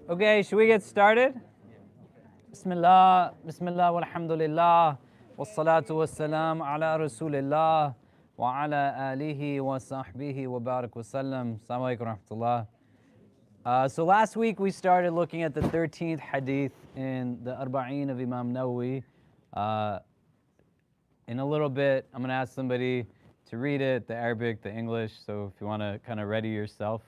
Okay, should we get started? Bismillah, walhamdulillah, wassalatu wassalam ala rasulillah, wa ala alihi wa sahbihi wa barak wasallam. Assalamu alaikum wa rahmatullah. So last week we started looking at the 13th hadith in the Arba'een of Imam Nawawi. In a little bit, I'm going to ask somebody to read it, the Arabic, the English, so if you want to kind of ready yourself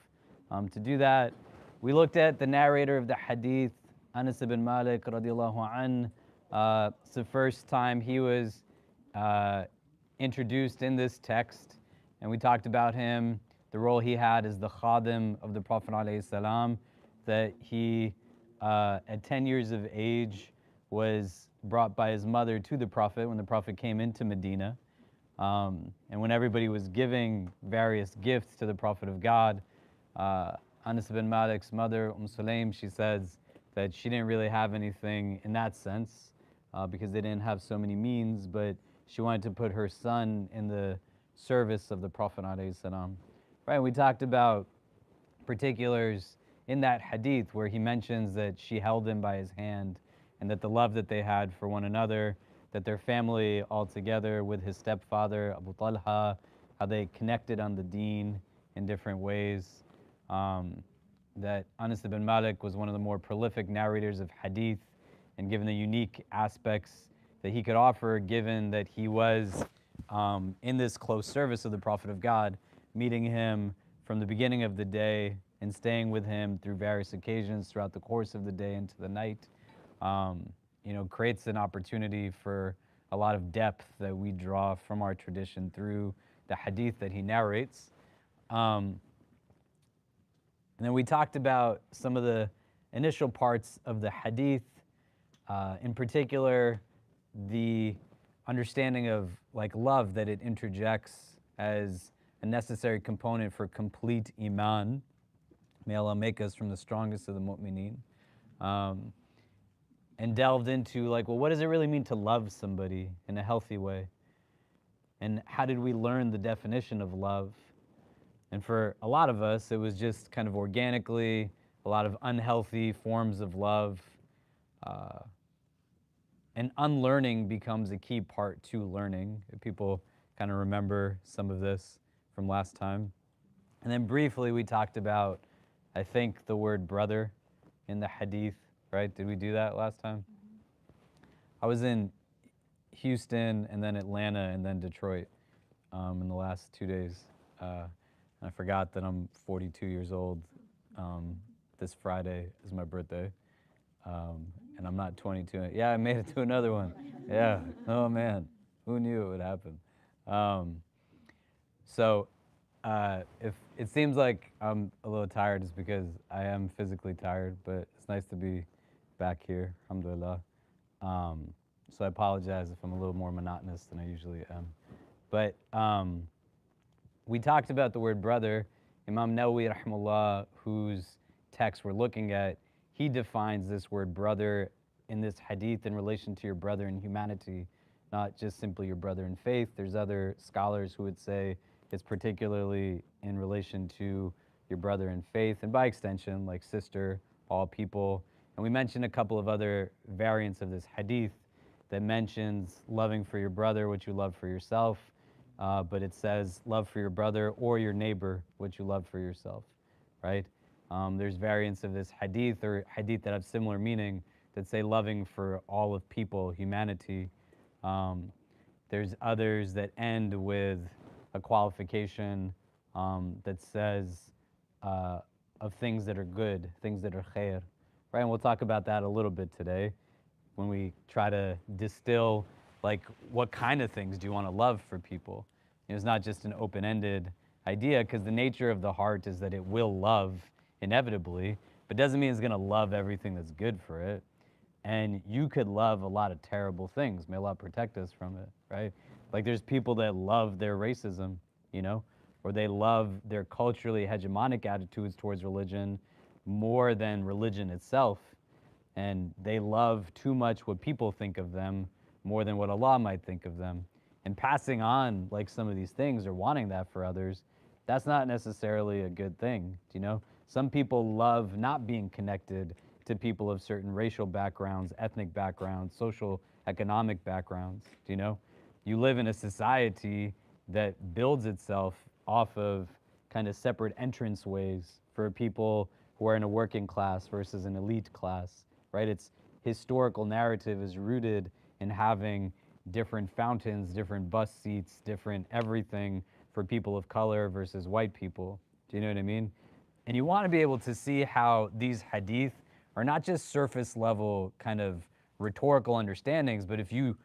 to do that. We looked at the narrator of the hadith, Anas ibn Malik radiallahu an. It's the first time he was introduced in this text, and we talked about him, the role he had as the khadim of the Prophet alayhi salam, that he, at 10 years of age, was brought by his mother to the Prophet when the Prophet came into Medina. And when everybody was giving various gifts to the Prophet of God, Anas ibn Malik's mother, Sulaim, she says that she didn't really have anything in that sense because they didn't have so many means, but she wanted to put her son in the service of the Prophet alayhi salam. Right, we talked about particulars in that hadith where he mentions that she held him by his hand and that the love that they had for one another, that their family all together with his stepfather, Abu Talha, how they connected on the deen in different ways. That Anas ibn Malik was one of the more prolific narrators of hadith, and given the unique aspects that he could offer, given that he was in this close service of the Prophet of God, meeting him from the beginning of the day and staying with him through various occasions throughout the course of the day into the night, creates an opportunity for a lot of depth that we draw from our tradition through the hadith that he narrates. And then we talked about some of the initial parts of the hadith, in particular, the understanding of like love that it interjects as a necessary component for complete iman. May Allah make us from the strongest of the mu'mineen. And delved into like, well, what does it really mean to love somebody in a healthy way? And how did we learn the definition of love? And for a lot of us, it was just kind of organically, a lot of unhealthy forms of love. And unlearning becomes a key part to learning. If people kind of remember some of this from last time. And then briefly, we talked about, I think, the word brother in the hadith, right? Did we do that last time? I was in Houston and then Atlanta and then Detroit in the last 2 days. I forgot that I'm 42 years old. This Friday is my birthday. And I'm not 22. Yeah, I made it to another one. Yeah. Oh, man. Who knew it would happen? So if it seems like I'm a little tired, it's because I am physically tired, but it's nice to be back here, alhamdulillah. So I apologize if I'm a little more monotonous than I usually am. But we talked about the word brother. Imam Nawawi, rahimahullah, whose text we're looking at, he defines this word brother in this hadith in relation to your brother in humanity, not just simply your brother in faith. There's other scholars who would say it's particularly in relation to your brother in faith, and by extension, like sister, all people. And we mentioned a couple of other variants of this hadith that mentions loving for your brother what you love for yourself, but it says love for your brother or your neighbor what you love for yourself, right? There's variants of this hadith or hadith that have similar meaning that say loving for all of people, humanity. There's others that end with a qualification that says of things that are good, things that are khair, right? And we'll talk about that a little bit today when we try to distill, like, what kind of things do you want to love for people? It's not just an open-ended idea, because the nature of the heart is that it will love inevitably, but doesn't mean it's going to love everything that's good for it. And you could love a lot of terrible things. May Allah protect us from it, right? Like there's people that love their racism, or they love their culturally hegemonic attitudes towards religion more than religion itself. And they love too much what people think of them more than what Allah might think of them. And passing on like some of these things or wanting that for others, that's not necessarily a good thing, Some people love not being connected to people of certain racial backgrounds, ethnic backgrounds, social, economic backgrounds. Do you know? You live in a society that builds itself off of kind of separate entrance ways for people who are in a working class versus an elite class, right? Its historical narrative is rooted in having different fountains, different bus seats, different everything for people of color versus white people. Do you know what I mean? And you want to be able to see how these hadith are not just surface level kind of rhetorical understandings, but if you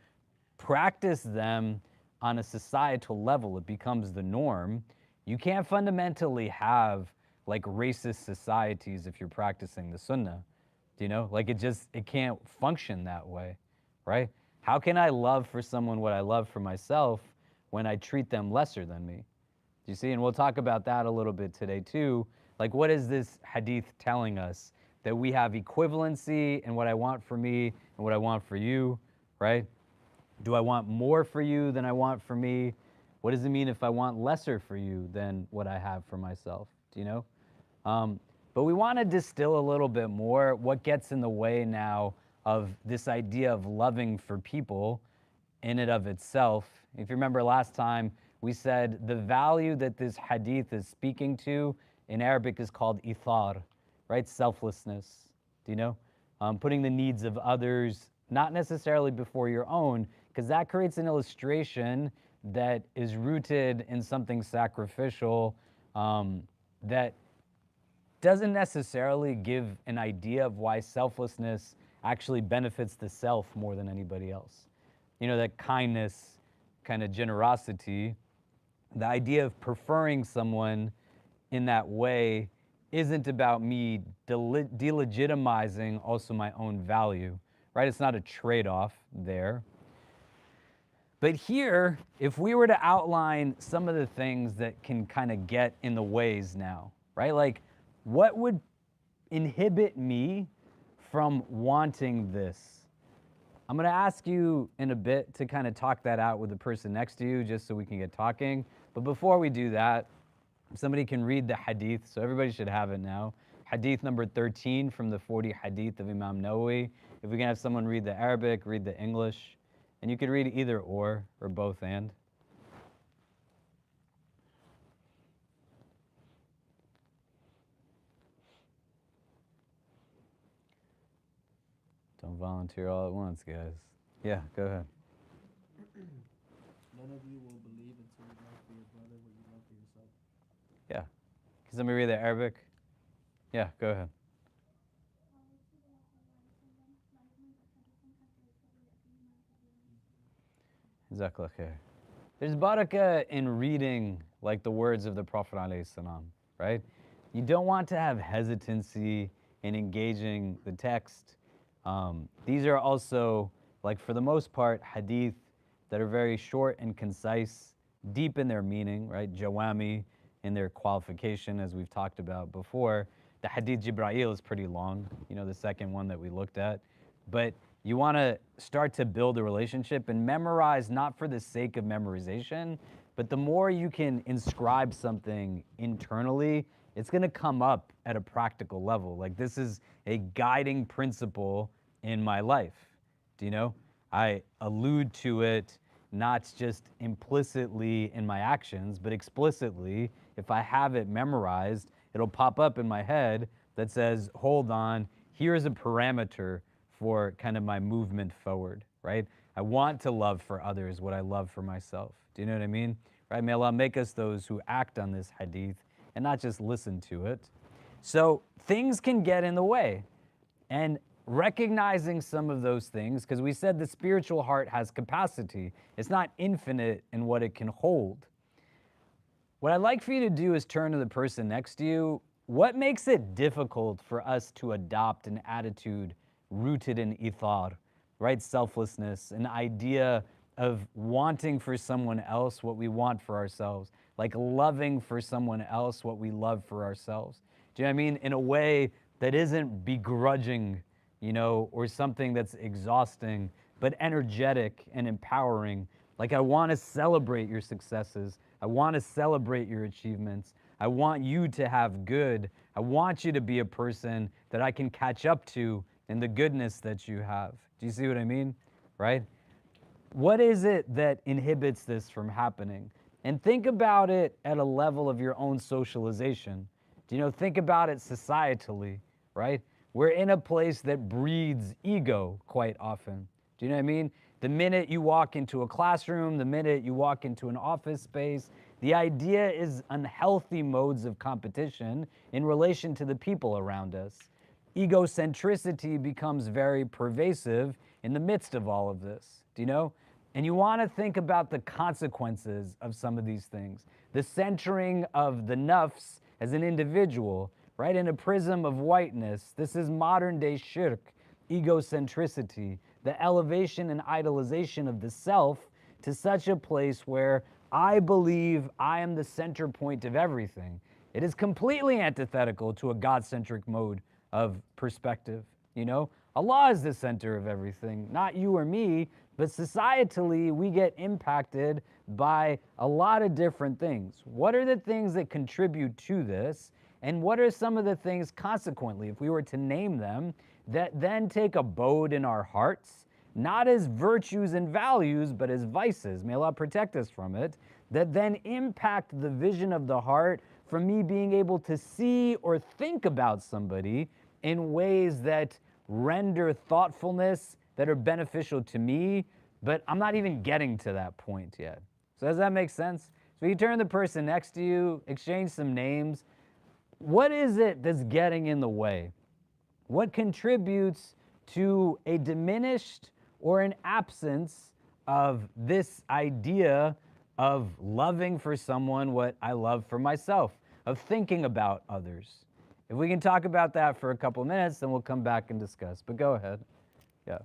practice them on a societal level, it becomes the norm. You can't fundamentally have like racist societies if you're practicing the sunnah. Do you know? Like it can't function that way, right? How can I love for someone what I love for myself when I treat them lesser than me? Do you see? And we'll talk about that a little bit today too. Like, what is this hadith telling us? That we have equivalency in what I want for me and what I want for you, right? Do I want more for you than I want for me? What does it mean if I want lesser for you than what I have for myself? Do you know? But we want to distill a little bit more what gets in the way now of this idea of loving for people in and of itself. If you remember last time, we said the value that this hadith is speaking to in Arabic is called ithar, right? Selflessness. Do you know? Putting the needs of others not necessarily before your own, because that creates an illustration that is rooted in something sacrificial that doesn't necessarily give an idea of why selflessness actually benefits the self more than anybody else. You know, that kindness, kind of generosity, the idea of preferring someone in that way isn't about me delegitimizing also my own value, right? It's not a trade-off there. But here, if we were to outline some of the things that can kind of get in the ways now, right? Like, what would inhibit me from wanting this? I'm going to ask you in a bit to kind of talk that out with the person next to you just so we can get talking. But before we do that, if somebody can read the hadith, so everybody should have it now. Hadith number 13 from the 40 hadith of Imam Nawawi. If we can have someone read the Arabic, read the English, and you could read either or both and. Don't volunteer all at once, guys. Yeah, go ahead. None of you will believe until you love for your brother what you love for yourself. Yeah. Can somebody read the Arabic? Yeah, go ahead. Jazakallah khair. There's barakah in reading like the words of the Prophet alayhi salam, right? You don't want to have hesitancy in engaging the text. These are also, like for the most part, hadith that are very short and concise, deep in their meaning, right? Jawami in their qualification, as we've talked about before. The hadith Jibra'il is pretty long, you know, the second one that we looked at. But you want to start to build a relationship and memorize not for the sake of memorization, but the more you can inscribe something internally, it's going to come up at a practical level. Like, this is a guiding principle in my life. Do you know? I allude to it not just implicitly in my actions, but explicitly. If I have it memorized, it'll pop up in my head that says, hold on, here's a parameter for kind of my movement forward, right? I want to love for others what I love for myself. Do you know what I mean? Right? May Allah make us those who act on this hadith and not just listen to it. So things can get in the way. And recognizing some of those things, because we said the spiritual heart has capacity. It's not infinite in what it can hold. What I'd like for you to do is turn to the person next to you. What makes it difficult for us to adopt an attitude rooted in ithar, right? Selflessness, an idea of wanting for someone else what we want for ourselves, like loving for someone else what we love for ourselves. Do you know what I mean? In a way that isn't begrudging, you know, or something that's exhausting, but energetic and empowering. Like, I want to celebrate your successes. I want to celebrate your achievements. I want you to have good. I want you to be a person that I can catch up to in the goodness that you have. Do you see what I mean? Right? What is it that inhibits this from happening? And think about it at a level of your own socialization. Do you know, think about it societally, right? We're in a place that breeds ego quite often. Do you know what I mean? The minute you walk into a classroom, the minute you walk into an office space, the idea is unhealthy modes of competition in relation to the people around us. Egocentricity becomes very pervasive in the midst of all of this. Do you know? And you want to think about the consequences of some of these things. The centering of the nafs as an individual, right, in a prism of whiteness. This is modern day shirk, egocentricity, the elevation and idolization of the self to such a place where I believe I am the center point of everything. It is completely antithetical to a God-centric mode of perspective. You know, Allah is the center of everything, not you or me, but societally we get impacted by a lot of different things. What are the things that contribute to this? And what are some of the things, consequently, if we were to name them, that then take abode in our hearts, not as virtues and values, but as vices? May Allah protect us from it, that then impact the vision of the heart from me being able to see or think about somebody in ways that render thoughtfulness that are beneficial to me, but I'm not even getting to that point yet. So does that make sense? So you turn the person next to you, exchange some names. What is it that's getting in the way? What contributes to a diminished or an absence of this idea of loving for someone what I love for myself, of thinking about others? If we can talk about that for a couple of minutes, then we'll come back and discuss. But go ahead. Yeah.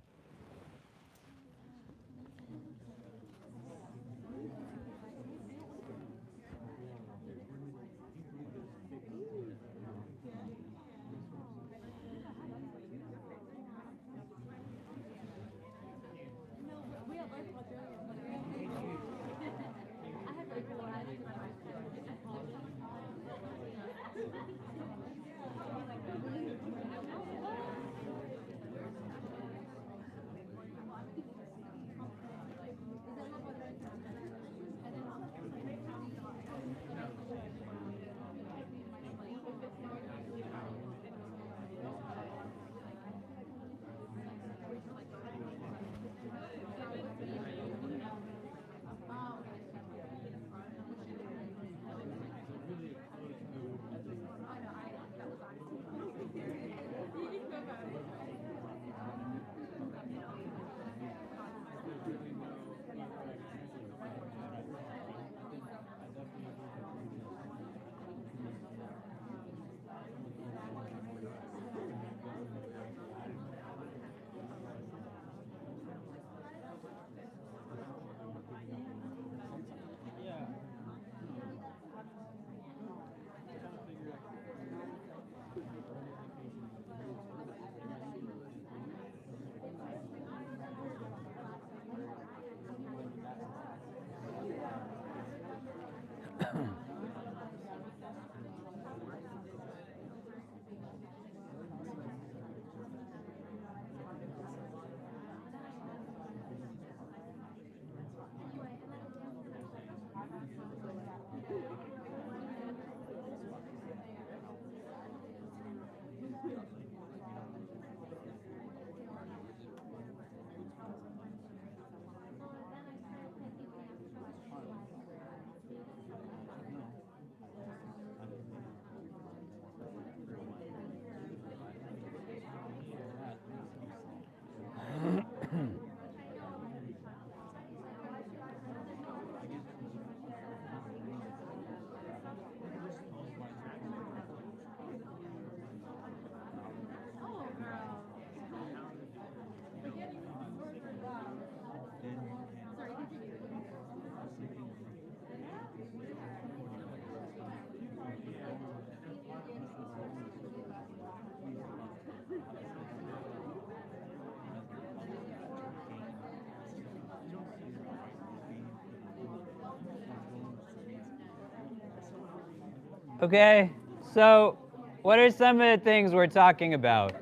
Okay, so what are some of the things we're talking about?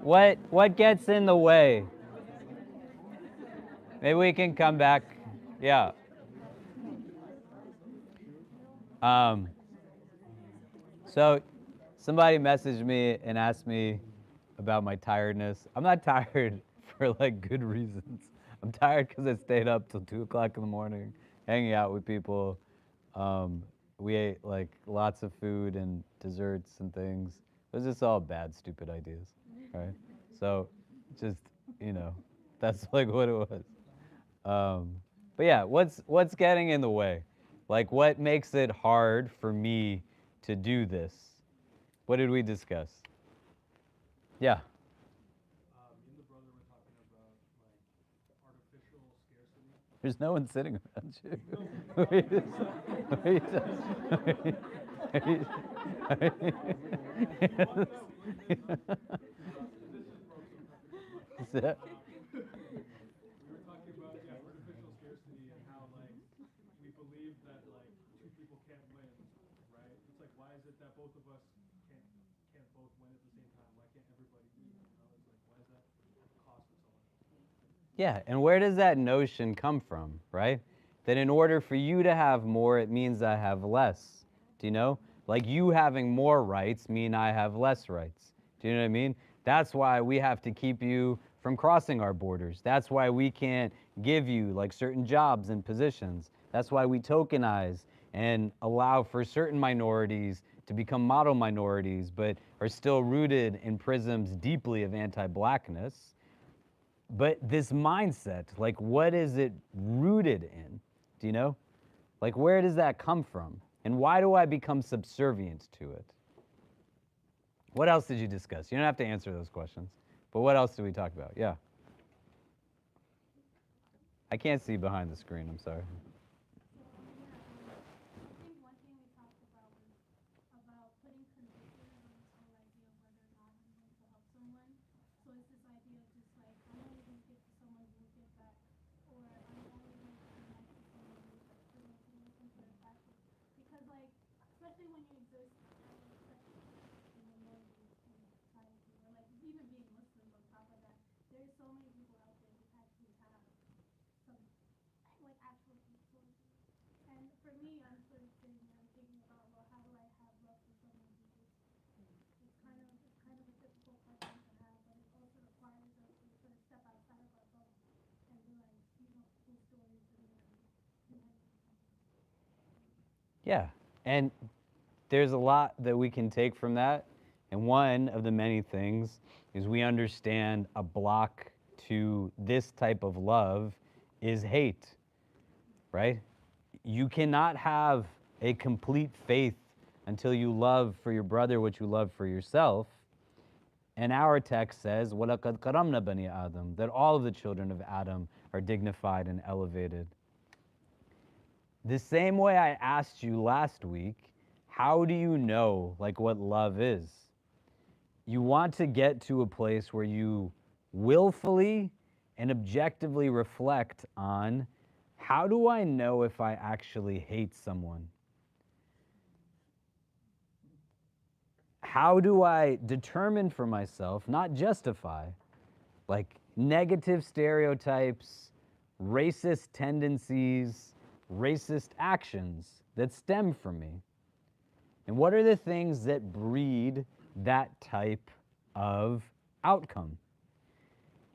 What gets in the way? Maybe we can come back. Yeah. Um, so somebody messaged me and asked me about my tiredness. I'm not tired for like good reasons. I'm tired because I stayed up till 2 o'clock in the morning, hanging out with people. Um, we ate like lots of food and desserts and things. It was just all bad, stupid ideas, right? So, just you know, that's like what it was. Um, but yeah, what's getting in the way? Like, what makes it hard for me to do this? What did we discuss? Yeah. Me and the brother were talking about like artificial scarcity. There's no one sitting around you. No, this just broke so perfectly. We were talking about artificial scarcity and how like we believe that like two people can't win, right? It's like why is it that both of us can't can't both win at the same time? Why can't everybody eat? You know, it's like why is that cost it so much? Yeah, and where does that notion come from, right? That in order for you to have more, it means I have less. Do you know? Like you having more rights mean I have less rights. Do you know what I mean? That's why we have to keep you from crossing our borders. That's why we can't give you like certain jobs and positions. That's why we tokenize and allow for certain minorities to become model minorities, but are still rooted in prisms deeply of anti-blackness. But this mindset, like what is it rooted in? Do you know? Like where does that come from? And why do I become subservient to it? What else did you discuss? You don't have to answer those questions. But what else did we talk about? Yeah. I can't see behind the screen, I'm sorry. So I think one thing we talked about was about putting conditions on this whole idea of whether or not I'm going to help someone. So it's this idea of just like I'm only going to give to someone who will give back, or I'm only going to be nice to someone who is like willing to listen to their passion. Because like, especially when you exist, especially in minorities in society, or like even being Muslim on top of that, there's so many people out there who actually have some like actual resources. And for me, I'm sort of sitting there and thinking about, well, how do I have love for someone who just, it's kind of a difficult question to have, but it also requires us to sort of step outside of our bubble and realize, whose stories really matter in many ways. Yeah. And there's a lot that we can take from that. And one of the many things is we understand a block to this type of love is hate, right? You cannot have a complete faith until you love for your brother what you love for yourself. And our text says, وَلَقَدْ كَرَمْنَا بَنِي Adam, that all of the children of Adam are dignified and elevated. The same way I asked you last week, how do you know like what love is? You want to get to a place where you willfully and objectively reflect on how do I know if I actually hate someone? How do I determine for myself, not justify, like negative stereotypes, racist tendencies, racist actions that stem from me? And what are the things that breed that type of outcome?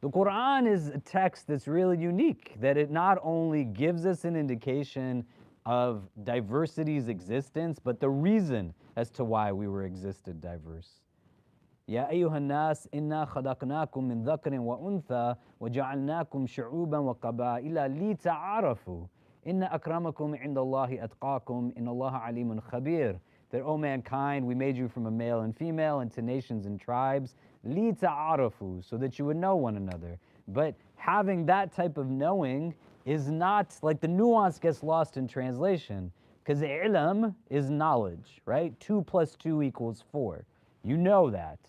The Quran is a text that's really unique, that it not only gives us an indication of diversity's existence, but the reason as to why we were existed diverse. يا أيها الناس إنا خلقناكم من ذكر وأنثى وجعلناكم شعوبا وقبائل لتعارفوا إن أكرمكم عند الله أتقاكم إن الله عليم خبير. That, O mankind, we made you from a male and female into nations and tribes, لتعارفوا, so that you would know one another. But having that type of knowing is not, like the nuance gets lost in translation, because ilm is knowledge, right? 2 plus 2 equals 4. You know that.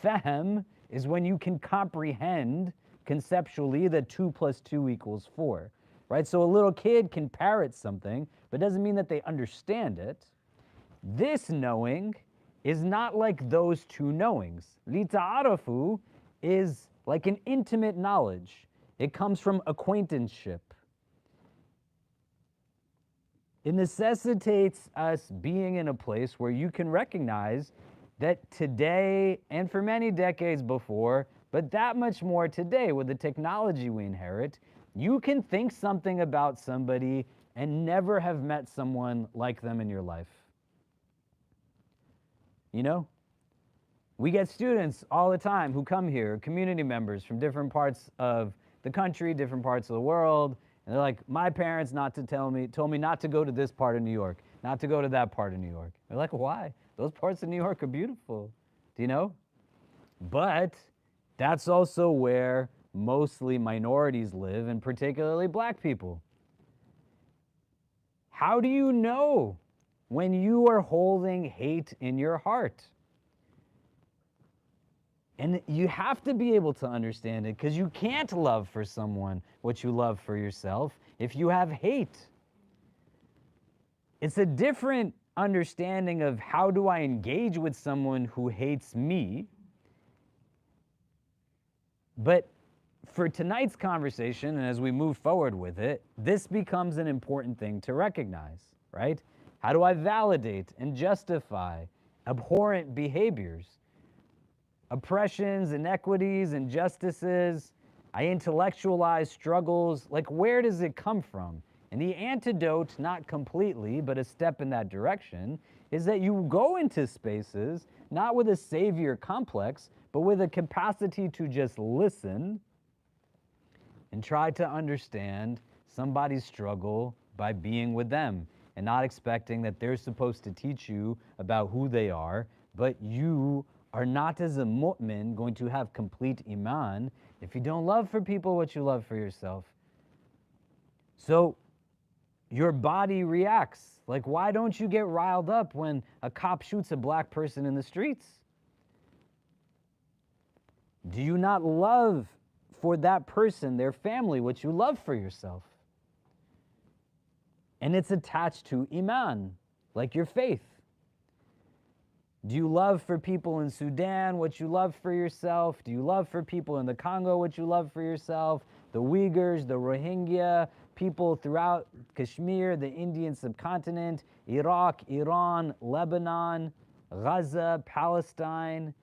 Fahm is when you can comprehend conceptually that 2 plus 2 equals 4, right? So a little kid can parrot something, but doesn't mean that they understand it. This knowing is not like those two knowings. Lita'arafu is like an intimate knowledge. It comes from acquaintanceship. It necessitates us being in a place where you can recognize that today and for many decades before, but that much more today with the technology we inherit, you can think something about somebody and never have met someone like them in your life. You know? We get students all the time who come here, community members from different parts of the country, different parts of the world, and they're like, my parents told me not to go to this part of New York, not to go to that part of New York. They're like, why? Those parts of New York are beautiful. Do you know? But that's also where mostly minorities live, and particularly black people. How do you know when you are holding hate in your heart? And you have to be able to understand it, because you can't love for someone what you love for yourself if you have hate. It's a different understanding of how do I engage with someone who hates me. But for tonight's conversation, and as we move forward with it, this becomes an important thing to recognize, right? How do I validate and justify abhorrent behaviors? Oppressions, inequities, injustices. I intellectualize struggles. Like, where does it come from? And the antidote, not completely, but a step in that direction, is that you go into spaces not with a savior complex, but with a capacity to just listen and try to understand somebody's struggle by being with them and not expecting that they're supposed to teach you about who they are, but you are not, as a mu'min, going to have complete iman if you don't love for people what you love for yourself. So your body reacts. Like, why don't you get riled up when a cop shoots a black person in the streets? Do you not love for that person, their family, what you love for yourself? And it's attached to iman, like your faith. Do you love for people in Sudan what you love for yourself? Do you love for people in the Congo what you love for yourself? The Uyghurs, the Rohingya, people throughout Kashmir, the Indian subcontinent, Iraq, Iran, Lebanon, Gaza, Palestine.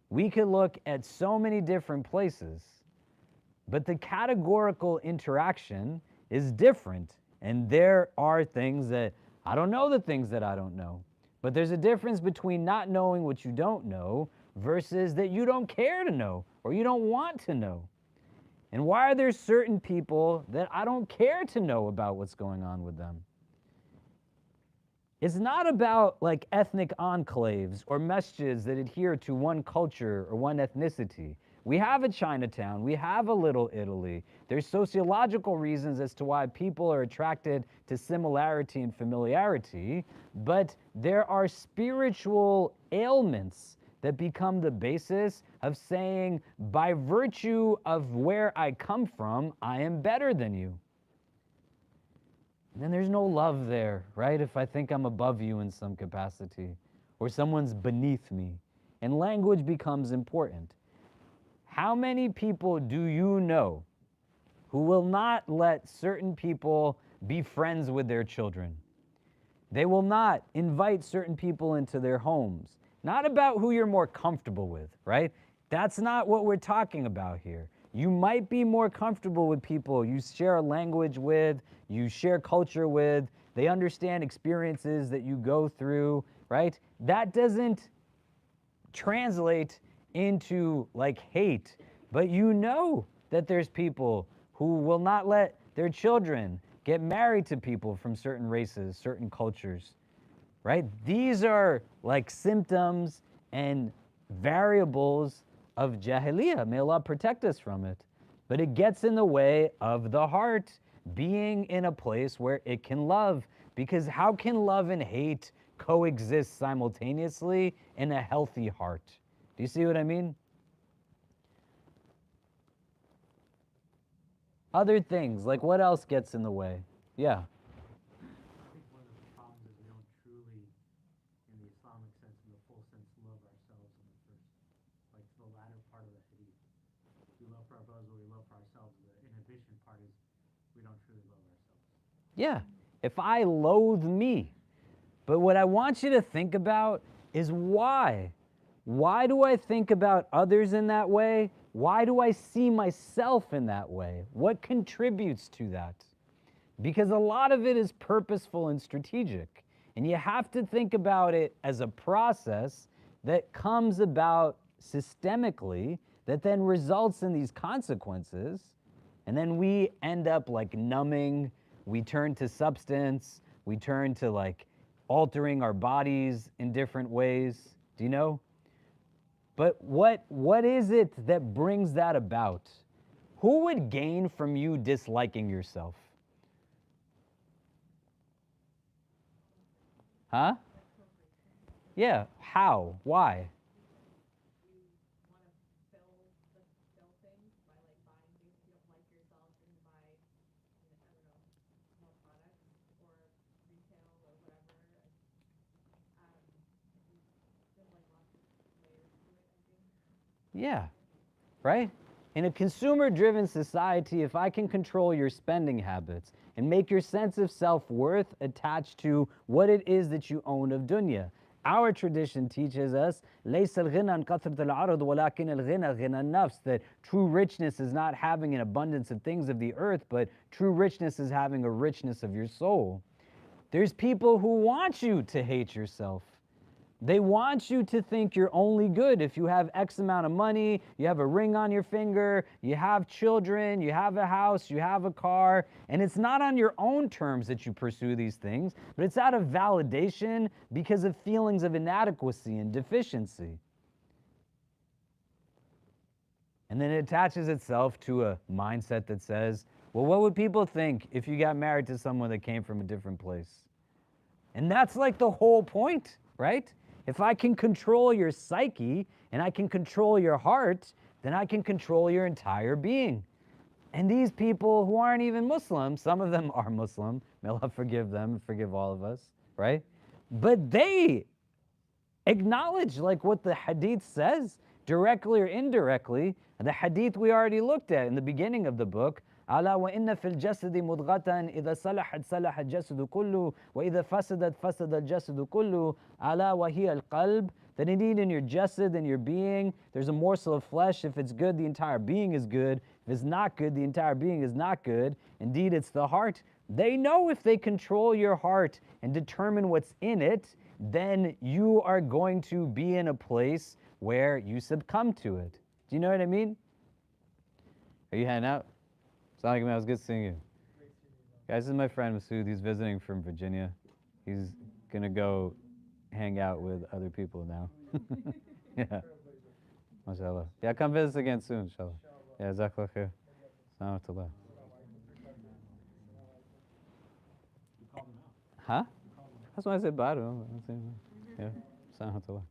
We could look at so many different places, but the categorical interaction is different. And there are things that I don't know, the things that I don't know. But there's a difference between not knowing what you don't know versus that you don't care to know or you don't want to know. And why are there certain people that I don't care to know about what's going on with them? It's not about like ethnic enclaves or masjids that adhere to one culture or one ethnicity. We have a Chinatown, we have a Little Italy. There's sociological reasons as to why people are attracted to similarity and familiarity, but there are spiritual ailments that become the basis of saying, by virtue of where I come from, I am better than you. And then there's no love there, right? If I think I'm above you in some capacity, or someone's beneath me. And language becomes important. How many people do you know who will not let certain people be friends with their children? They will not invite certain people into their homes. Not about who you're more comfortable with, right? That's not what we're talking about here. You might be more comfortable with people you share a language with, you share culture with, they understand experiences that you go through, right? That doesn't translate into like hate, but you know that there's people who will not let their children get married to people from certain races, certain cultures, right? These are like symptoms and variables of jahiliyyah. May Allah protect us from it. But it gets in the way of the heart being in a place where it can love. Because how can love and hate coexist simultaneously in a healthy heart? Do you see what I mean? Other things, like what else gets in the way? Yeah. I think one of the problems is we don't truly for ourselves, the inhibition part is we don't truly love ourselves. Yeah, if I loathe me. But what I want you to think about is why. Why do I think about others in that way? Why do I see myself in that way? What contributes to that? Because a lot of it is purposeful and strategic. And you have to think about it as a process that comes about systemically that then results in these consequences. And then we end up like numbing, we turn to substance, we turn to like altering our bodies in different ways. Do you know? But what is it that brings that about? Who would gain from you disliking yourself? Huh? Yeah, how? Why? Yeah, right? In a consumer-driven society, if I can control your spending habits and make your sense of self-worth attached to what it is that you own of dunya. Our tradition teaches us ليس الغنى عن كثرة العرض ولكن الغنى غنى النفس, that true richness is not having an abundance of things of the earth, but true richness is having a richness of your soul. There's people who want you to hate yourself. They want you to think you're only good if you have X amount of money, you have a ring on your finger, you have children, you have a house, you have a car, and it's not on your own terms that you pursue these things, but it's out of validation because of feelings of inadequacy and deficiency. And then it attaches itself to a mindset that says, well, what would people think if you got married to someone that came from a different place? And that's like the whole point, right? If I can control your psyche and I can control your heart, then I can control your entire being. And these people who aren't even Muslim, some of them are Muslim, may Allah forgive them and forgive all of us, right? But they acknowledge like what the Hadith says, directly or indirectly. The Hadith we already looked at in the beginning of the book, ألا وإن في الجسد مضغة إذا صلحت صلح الجسد كله وإذا فسدت فسد الجسد كله ألا وهي القلب, that indeed in your jasad, in your being, there's a morsel of flesh. If it's good, the entire being is good. If it's not good, the entire being is not good. Indeed, it's the heart. They know if they control your heart and determine what's in it, then you are going to be in a place where you succumb to it. Do you know what I mean? Are you heading out? Assalamu alaikum, man. It was good seeing you. Guys, this is my friend Masood. He's visiting from Virginia. He's going to go hang out with other people now. Yeah. MashaAllah. Yeah, come visit us again soon, inshallah. Yeah, jazakallah khair. Assalamu alaikum. Huh? That's why I said bye to him. Yeah. Assalamu alaikum.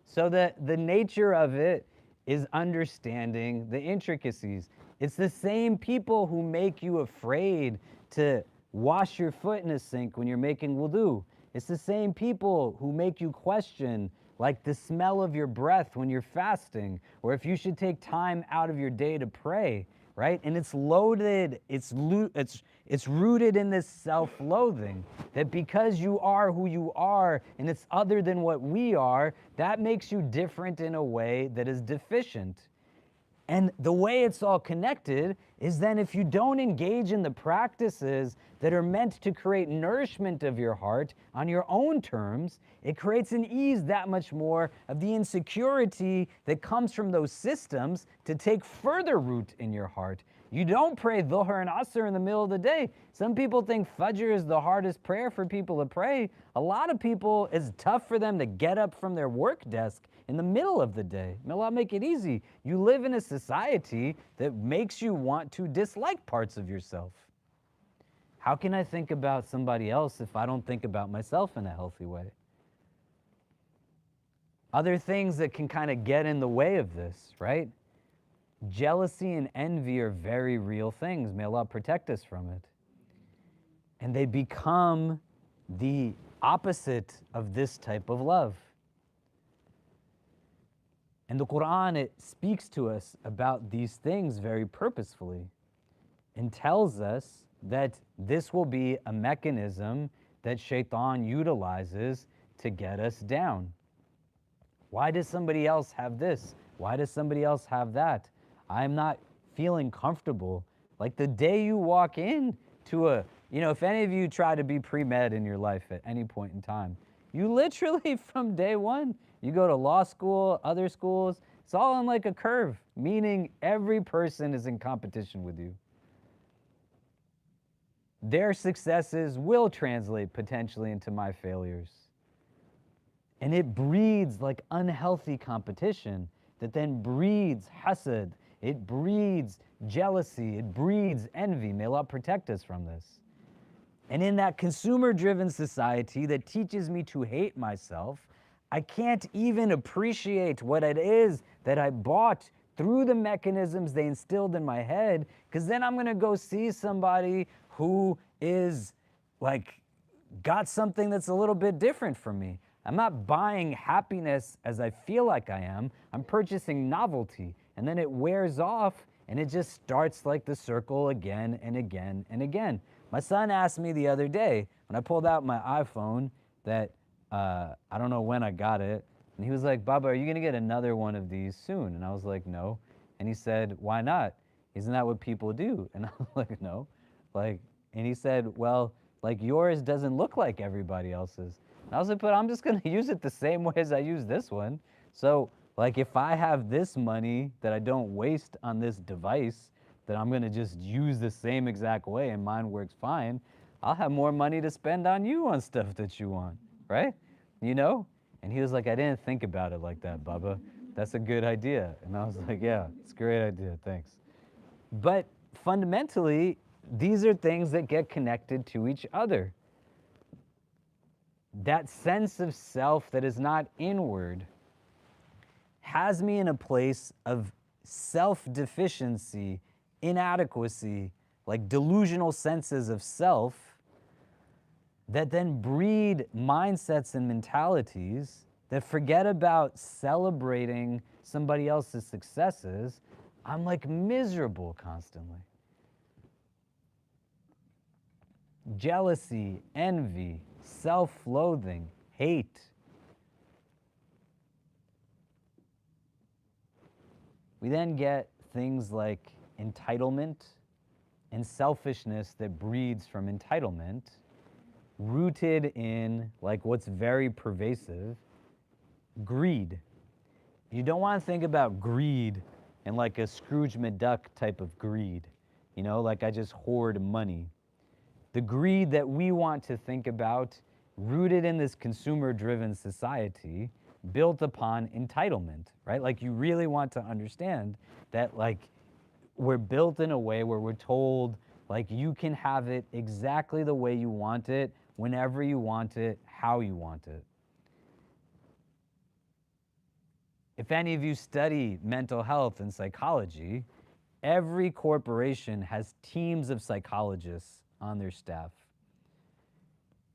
So the nature of it is understanding the intricacies. It's the same people who make you afraid to wash your foot in a sink when you're making wudu. It's the same people who make you question like the smell of your breath when you're fasting, or if you should take time out of your day to pray, right? And it's loaded, it's rooted in this self-loathing, that because you are who you are and it's other than what we are, that makes you different in a way that is deficient. And the way it's all connected is then if you don't engage in the practices that are meant to create nourishment of your heart on your own terms, it creates an ease that much more of the insecurity that comes from those systems to take further root in your heart. You don't pray Dhuhr and Asr in the middle of the day. Some people think Fajr is the hardest prayer for people to pray. A lot of people, it's tough for them to get up from their work desk in the middle of the day. May Allah make it easy. You live in a society that makes you want to dislike parts of yourself. How can I think about somebody else if I don't think about myself in a healthy way? Other things that can kind of get in the way of this, right? Jealousy and envy are very real things. May Allah protect us from it. And they become the opposite of this type of love. And the Quran, it speaks to us about these things very purposefully and tells us that this will be a mechanism that shaitan utilizes to get us down. Why does somebody else have this? Why does somebody else have that? I'm not feeling comfortable. Like the day you walk in to a, if any of you try to be pre-med in your life at any point in time, you literally from day one, you go to law school, other schools, it's all on like a curve, meaning every person is in competition with you. Their successes will translate potentially into my failures. And it breeds like unhealthy competition that then breeds hasad. It breeds jealousy. It breeds envy. May Allah protect us from this. And in that consumer-driven society that teaches me to hate myself, I can't even appreciate what it is that I bought through the mechanisms they instilled in my head, because then I'm gonna go see somebody who is like got something that's a little bit different from me. I'm not buying happiness as I feel like I am. I'm purchasing novelty, and then it wears off, and it just starts like the circle again and again and again. My son asked me the other day when I pulled out my iPhone that I don't know when I got it, and he was like, "Baba, are you gonna get another one of these soon?" And I was like, "No." And he said, "Why not? Isn't that what people do?" And I was like, "No." And he said, "Well, like yours doesn't look like everybody else's." And I was like, "But I'm just gonna use it the same way as I use this one. So like if I have this money that I don't waste on this device, that I'm gonna just use the same exact way and mine works fine, I'll have more money to spend on you on stuff that you want, right? And he was like, "I didn't think about it like that, Baba. That's a good idea." And I was like, "Yeah, it's a great idea, thanks." But fundamentally, these are things that get connected to each other. That sense of self that is not inward has me in a place of self-deficiency, inadequacy, like delusional senses of self that then breed mindsets and mentalities that forget about celebrating somebody else's successes. I'm like miserable constantly. Jealousy, envy, self-loathing, hate. We then get things like entitlement and selfishness that breeds from entitlement, rooted in like what's very pervasive, greed. You don't want to think about greed in like a Scrooge McDuck type of greed, like I just hoard money. The greed that we want to think about, rooted in this consumer-driven society, built upon entitlement, right? Like you really want to understand that like we're built in a way where we're told like you can have it exactly the way you want it, whenever you want it, how you want it. If any of you study mental health and psychology, every corporation has teams of psychologists on their staff.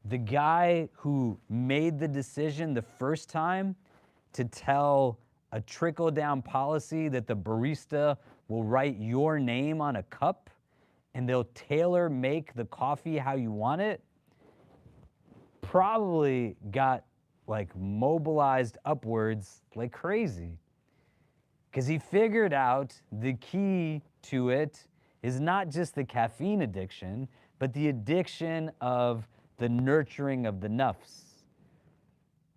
The guy who made the decision the first time to tell a trickle-down policy that the barista will write your name on a cup and they'll tailor make the coffee how you want it, probably got like mobilized upwards like crazy. Because he figured out the key to it is not just the caffeine addiction, but the addiction of the nurturing of the nafs.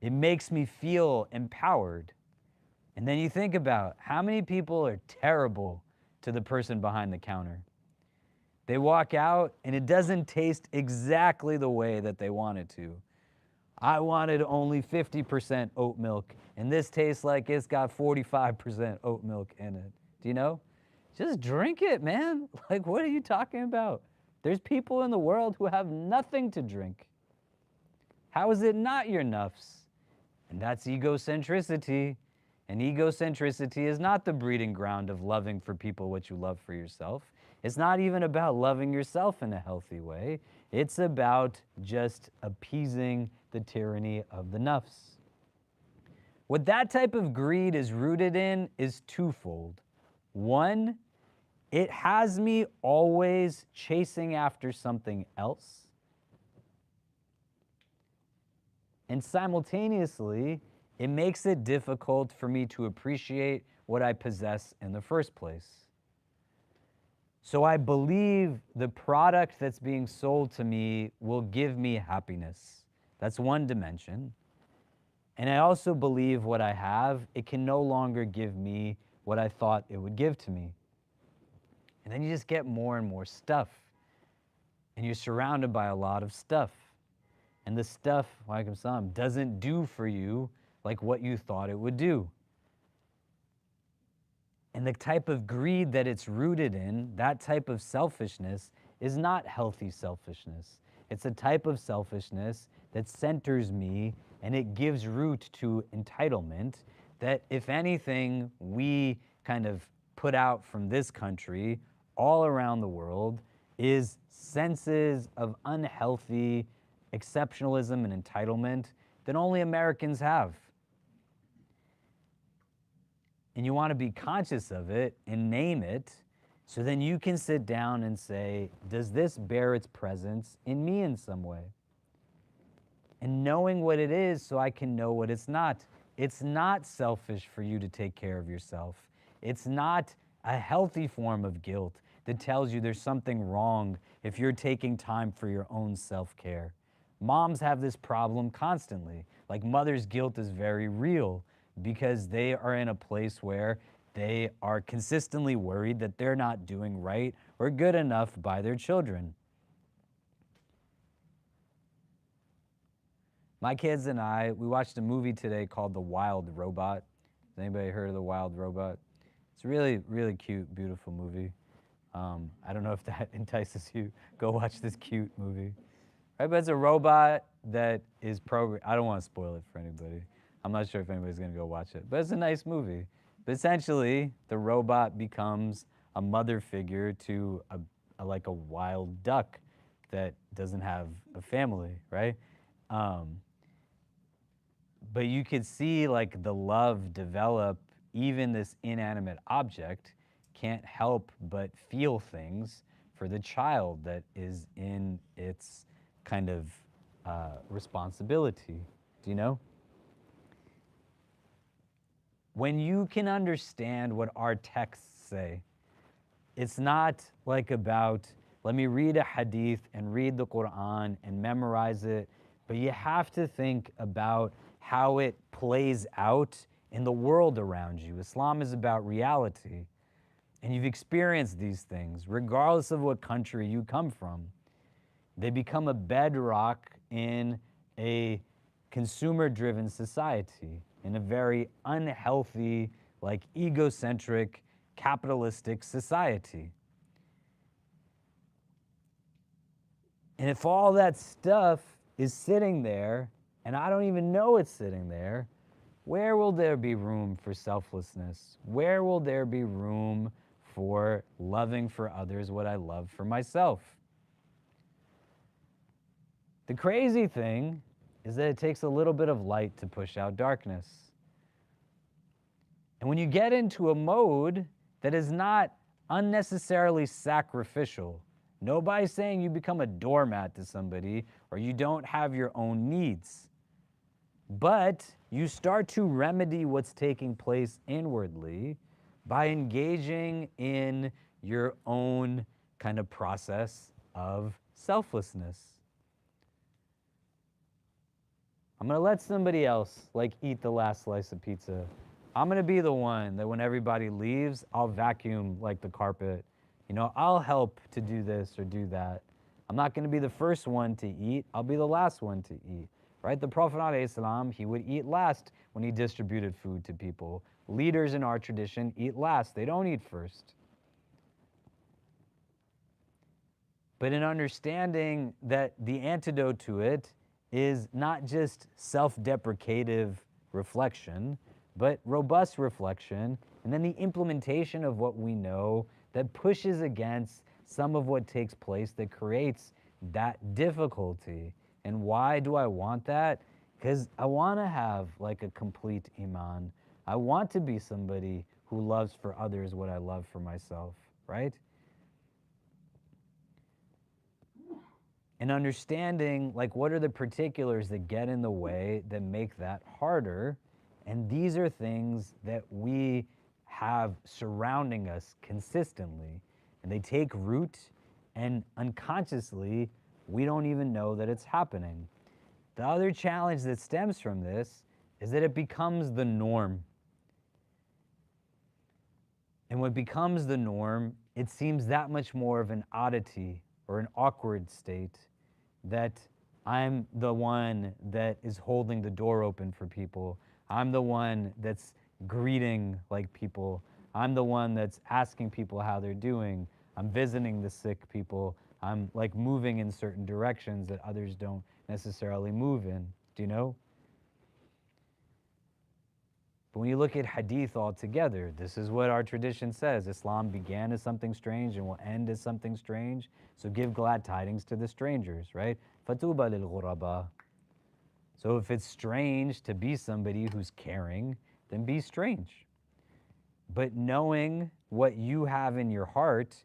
It makes me feel empowered. And then you think about how many people are terrible to the person behind the counter. They walk out and it doesn't taste exactly the way that they want it to. I wanted only 50% oat milk, and this tastes like it's got 45% oat milk in it. Do you know? Just drink it, man. Like, what are you talking about? There's people in the world who have nothing to drink. How is it not your nafs? And that's egocentricity. And egocentricity is not the breeding ground of loving for people what you love for yourself. It's not even about loving yourself in a healthy way. It's about just appeasing the tyranny of the nafs. What that type of greed is rooted in is twofold. One, it has me always chasing after something else. And simultaneously, it makes it difficult for me to appreciate what I possess in the first place. So I believe the product that's being sold to me will give me happiness. That's one dimension. And I also believe what I have, it can no longer give me what I thought it would give to me. And then you just get more and more stuff. And you're surrounded by a lot of stuff. And the stuff, walaikum salam, doesn't do for you like what you thought it would do. And the type of greed that it's rooted in, that type of selfishness, is not healthy selfishness. It's a type of selfishness that centers me, and it gives root to entitlement that, if anything, we kind of put out from this country all around the world is senses of unhealthy exceptionalism and entitlement that only Americans have. And you want to be conscious of it and name it, so then you can sit down and say, does this bear its presence in me in some way? And knowing what it is so I can know what it's not. It's not selfish for you to take care of yourself. It's not a healthy form of guilt that tells you there's something wrong if you're taking time for your own self-care. Moms have this problem constantly. Like, mother's guilt is very real because they are in a place where they are consistently worried that they're not doing right or good enough by their children. My kids and I, we watched a movie today called The Wild Robot. Has anybody heard of The Wild Robot? It's a really, really cute, beautiful movie. I don't know if that entices you. Go watch this cute movie. Right, but it's a robot that is programmed. I don't want to spoil it for anybody. I'm not sure if anybody's going to go watch it, but it's a nice movie. But essentially, the robot becomes a mother figure to like a wild duck that doesn't have a family, right? But you could see like the love develop. Even this inanimate object can't help but feel things for the child that is in its kind of responsibility. Do you know? When you can understand what our texts say, it's not like about, let me read a hadith and read the Quran and memorize it, but you have to think about how it plays out in the world around you. Islam is about reality, and you've experienced these things, regardless of what country you come from. They become a bedrock in a consumer-driven society, in a very unhealthy, like egocentric, capitalistic society. And if all that stuff is sitting there, and I don't even know it's sitting there, where will there be room for selflessness? Where will there be room for loving for others what I love for myself? The crazy thing is that it takes a little bit of light to push out darkness. And when you get into a mode that is not unnecessarily sacrificial, nobody's saying you become a doormat to somebody or you don't have your own needs, but you start to remedy what's taking place inwardly by engaging in your own kind of process of selflessness. I'm gonna let somebody else like eat the last slice of pizza. I'm gonna be the one that when everybody leaves, I'll vacuum like the carpet. You know, I'll help to do this or do that. I'm not gonna be the first one to eat, I'll be the last one to eat, right? The Prophet ﷺ, he would eat last when he distributed food to people. Leaders in our tradition eat last, they don't eat first. But in understanding that the antidote to it is not just self-deprecative reflection, but robust reflection, and then the implementation of what we know that pushes against some of what takes place that creates that difficulty. And why do I want that? Because I want to have like a complete iman. I want to be somebody who loves for others what I love for myself, right? And understanding like what are the particulars that get in the way that make that harder. And these are things that we have surrounding us consistently. And they take root, and unconsciously, we don't even know that it's happening. The other challenge that stems from this is that it becomes the norm. And when it becomes the norm, it seems that much more of an oddity or an awkward state that I'm the one that is holding the door open for people. I'm the one that's greeting like people. I'm the one that's asking people how they're doing. I'm visiting the sick people. I'm like moving in certain directions that others don't necessarily move in. Do you know? But when you look at Hadith altogether, this is what our tradition says. Islam began as something strange and will end as something strange. So give glad tidings to the strangers, right? Fatuba lil ghuraba. So if it's strange to be somebody who's caring, then be strange. But knowing what you have in your heart,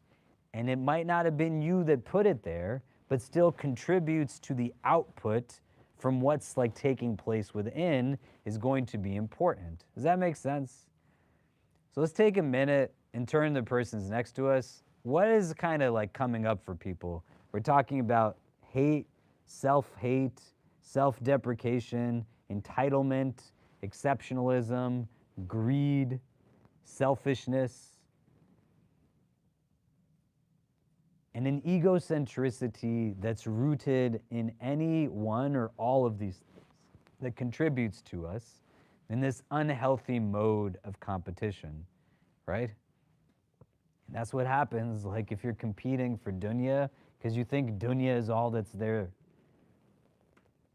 and it might not have been you that put it there, but still contributes to the output from what's like taking place within, is going to be important. Does that make sense? So let's take a minute and turn to the persons next to us. What is kind of like coming up for people? We're talking about hate, self-hate, self-deprecation, entitlement, exceptionalism, greed, selfishness, and an egocentricity that's rooted in any one or all of these things that contributes to us in this unhealthy mode of competition, right? And that's what happens, like if you're competing for dunya, because you think dunya is all that's there.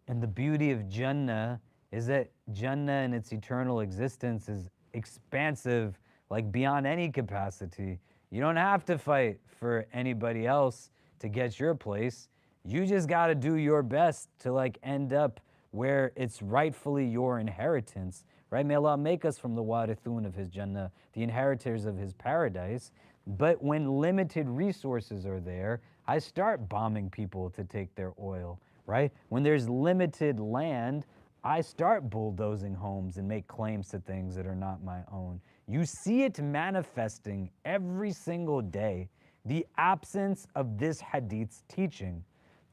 And the beauty of Jannah is that Jannah and its eternal existence is expansive, like beyond any capacity. You don't have to fight for anybody else to get your place. You just got to do your best to like end up where it's rightfully your inheritance, right? May Allah make us from the warithun of His Jannah, the inheritors of His paradise. But when limited resources are there, I start bombing people to take their oil, right? When there's limited land, I start bulldozing homes and make claims to things that are not my own. You see it manifesting every single day, the absence of this hadith's teaching.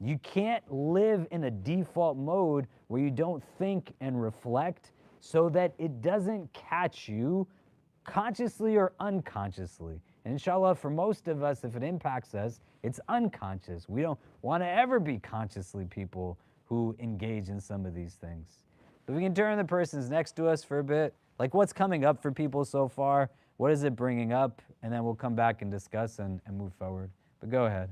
You can't live in a default mode where you don't think and reflect so that it doesn't catch you consciously or unconsciously. And inshallah, for most of us, if it impacts us, it's unconscious. We don't want to ever be consciously people who engage in some of these things. But we can turn to the persons next to us for a bit. Like what's coming up for people so far? What is it bringing up? And then we'll come back and discuss and move forward. But go ahead.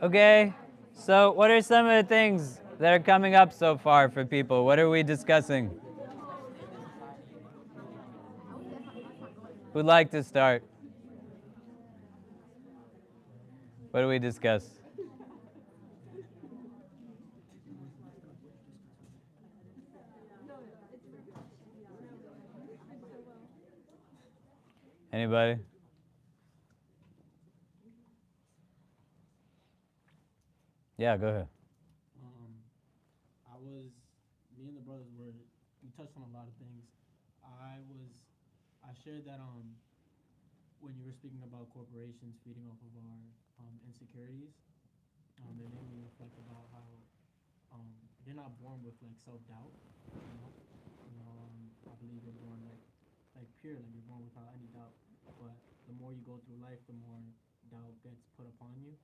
Okay, so what are some of the things that are coming up so far for people? What are we discussing? Who'd like to start? What do we discuss? Anybody? Yeah, go ahead. Me and the brothers we touched on a lot of things. I shared that when you were speaking about corporations feeding off of our insecurities, it made me reflect about how they're not born with like self doubt. I believe you're born like pure, like you're born without any doubt. But the more you go through life, the more doubt gets put upon you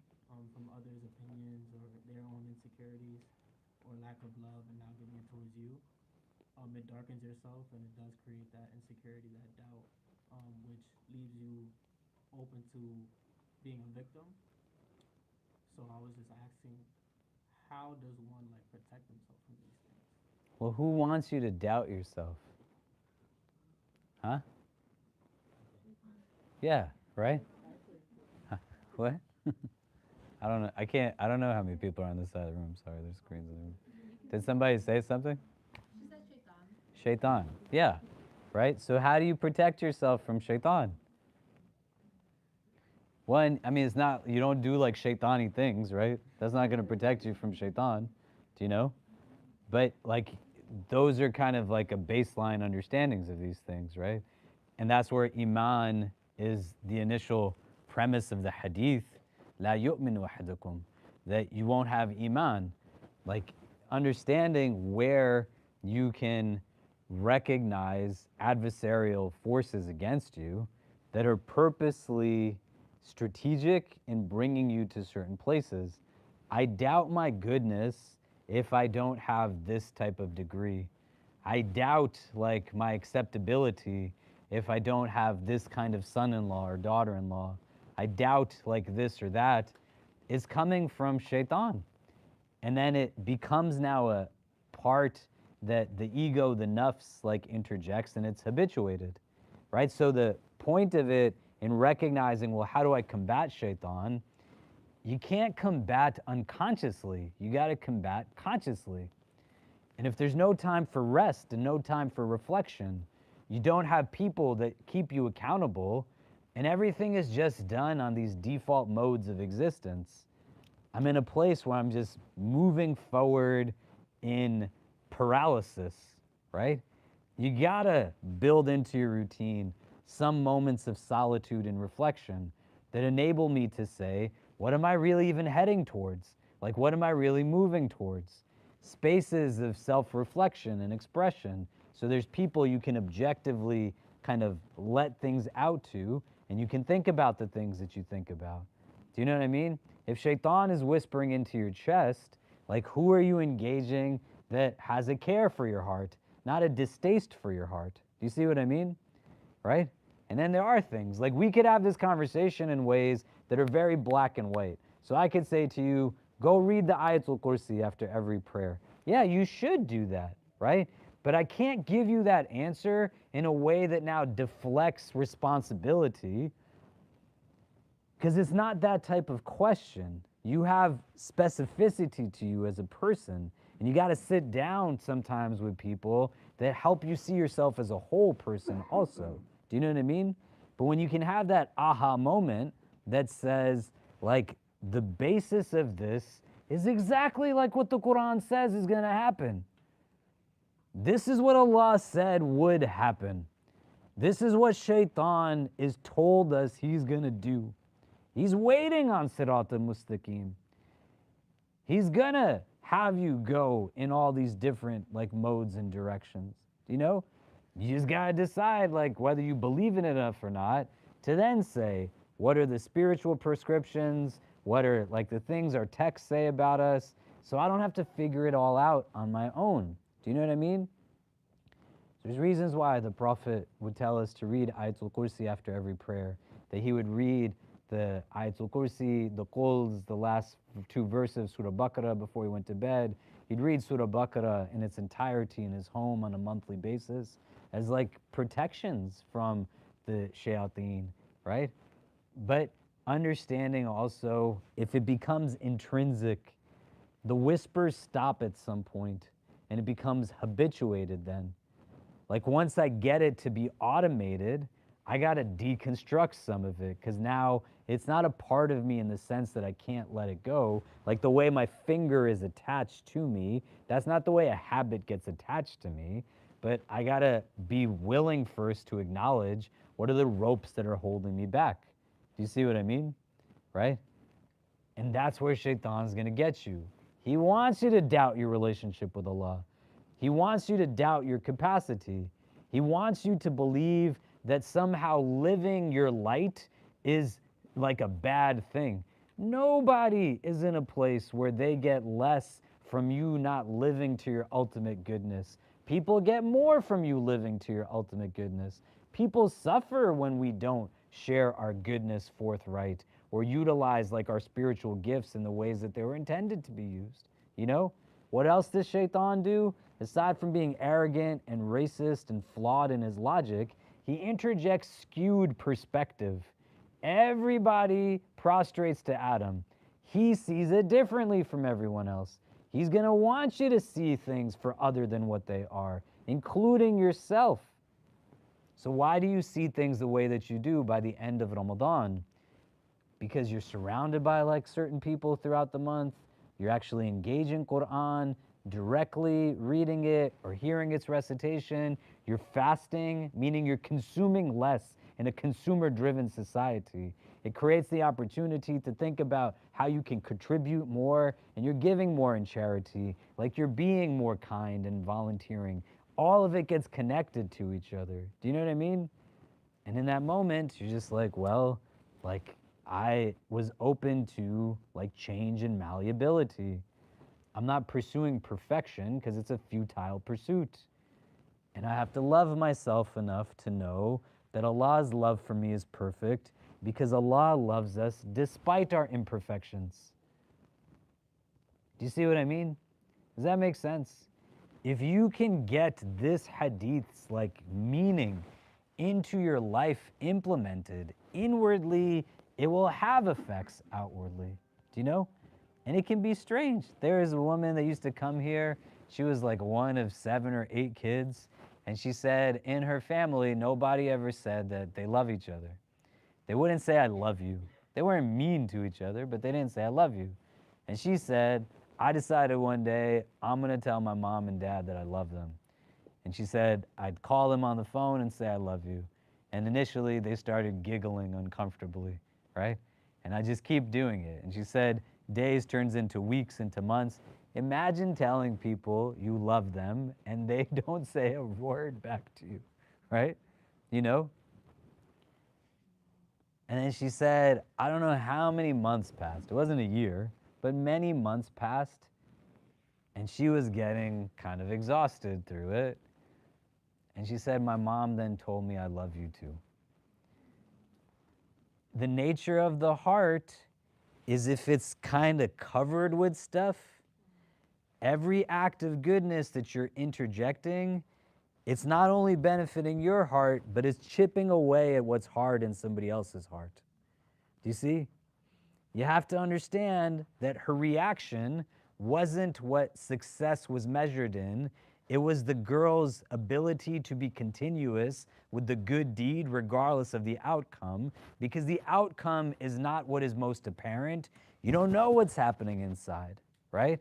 from others' opinions or their own insecurities or lack of love and not giving it towards you. It darkens yourself and it does create that insecurity, that doubt, which leaves you open to being a victim. So I was just asking, how does one like protect themselves from these things? Well, who wants you to doubt yourself? Huh? Yeah, right? Huh, what? I don't know. I don't know how many people are on this side of the room. Sorry, there's screens in the room. Did somebody say something? She said shaitan. Shaitan. Yeah. Right? So how do you protect yourself from shaitan? One, I mean, it's not, you don't do like shaitani things, right? That's not going to protect you from shaitan. Do you know? But like, those are kind of like a baseline understandings of these things, right? And that's where iman is the initial premise of the hadith. La yu'minu ahadukum. That you won't have iman. Like, understanding where you can recognize adversarial forces against you that are purposely strategic in bringing you to certain places. I doubt my goodness if I don't have this type of degree. I doubt like my acceptability if I don't have this kind of son-in-law or daughter-in-law. I doubt like this or that. Is coming from shaitan. And then it becomes now a part that the ego, the nafs, like interjects, and it's habituated, right? So the point of it in recognizing, well, how do I combat shaitan? You can't combat unconsciously. You got to combat consciously. And if there's no time for rest and no time for reflection, you don't have people that keep you accountable, and everything is just done on these default modes of existence. I'm in a place where I'm just moving forward in paralysis, right? You gotta build into your routine some moments of solitude and reflection that enable me to say, what am I really even heading towards? Like, what am I really moving towards? Spaces of self-reflection and expression. So there's people you can objectively kind of let things out to, and you can think about the things that you think about. Do you know what I mean? If shaitan is whispering into your chest, like, who are you engaging that has a care for your heart, not a distaste for your heart? Do you see what I mean? Right? And then there are things, like we could have this conversation in ways that are very black and white. So I could say to you, go read the Ayatul Kursi after every prayer. Yeah, you should do that, right? But I can't give you that answer in a way that now deflects responsibility, because it's not that type of question. You have specificity to you as a person, and you got to sit down sometimes with people that help you see yourself as a whole person also. Do you know what I mean? But when you can have that aha moment that says, like, the basis of this is exactly like what the Quran says is going to happen. This is what Allah said would happen. This is what shaitan is told us he's going to do. He's waiting on Sirat al-Mustaqim. He's gonna have you go in all these different like modes and directions. You know? You just gotta decide like whether you believe in it enough or not to then say, what are the spiritual prescriptions? What are like the things our texts say about us? So I don't have to figure it all out on my own. Do you know what I mean? There's reasons why the Prophet would tell us to read Ayatul Kursi after every prayer, that he would read the Ayatul Kursi, the Quls, the last two verses of Surah Baqarah before he went to bed. He'd read Surah Baqarah in its entirety in his home on a monthly basis as like protections from the shayateen, right? But understanding also, if it becomes intrinsic, the whispers stop at some point and it becomes habituated then. Like once I get it to be automated, I got to deconstruct some of it, because now it's not a part of me in the sense that I can't let it go. Like the way my finger is attached to me, that's not the way a habit gets attached to me. But I got to be willing first to acknowledge what are the ropes that are holding me back. Do you see what I mean? Right? And that's where shaitan's going to get you. He wants you to doubt your relationship with Allah. He wants you to doubt your capacity. He wants you to believe that somehow living your light is like a bad thing. Nobody is in a place where they get less from you not living to your ultimate goodness. People get more from you living to your ultimate goodness. People suffer when we don't share our goodness forthright or utilize like our spiritual gifts in the ways that they were intended to be used. You know? What else does shaitan do? Aside from being arrogant and racist and flawed in his logic, he interjects skewed perspective. Everybody prostrates to Adam. He sees it differently from everyone else. He's going to want you to see things for other than what they are, including yourself. So why do you see things the way that you do by the end of Ramadan? Because you're surrounded by like certain people throughout the month. You're actually engaging Quran, directly reading it or hearing its recitation. You're fasting, meaning you're consuming less in a consumer-driven society. It creates the opportunity to think about how you can contribute more, and you're giving more in charity, like you're being more kind and volunteering. All of it gets connected to each other. Do you know what I mean? And in that moment, you're just like, well, like I was open to like change and malleability. I'm not pursuing perfection because it's a futile pursuit. And I have to love myself enough to know that Allah's love for me is perfect because Allah loves us despite our imperfections. Do you see what I mean? Does that make sense? If you can get this hadith's like meaning into your life implemented inwardly, it will have effects outwardly. Do you know? And it can be strange. There is a woman that used to come here. She was like one of 7 or 8 kids. And she said in her family, nobody ever said that they love each other. They wouldn't say, I love you. They weren't mean to each other, but they didn't say, I love you. And she said, I decided one day I'm going to tell my mom and dad that I love them. And she said, I'd call them on the phone and say, I love you. And initially they started giggling uncomfortably, right? And I just keep doing it. And she said, days turns into weeks, into months. Imagine telling people you love them and they don't say a word back to you, right? You know? And then she said, I don't know how many months passed. It wasn't a year, but many months passed. And she was getting kind of exhausted through it. And she said, my mom then told me I love you too. The nature of the heart is if it's kind of covered with stuff, every act of goodness that you're interjecting, it's not only benefiting your heart, but it's chipping away at what's hard in somebody else's heart. Do you see? You have to understand that her reaction wasn't what success was measured in. It was the girl's ability to be continuous with the good deed regardless of the outcome, because the outcome is not what is most apparent. You don't know what's happening inside, right?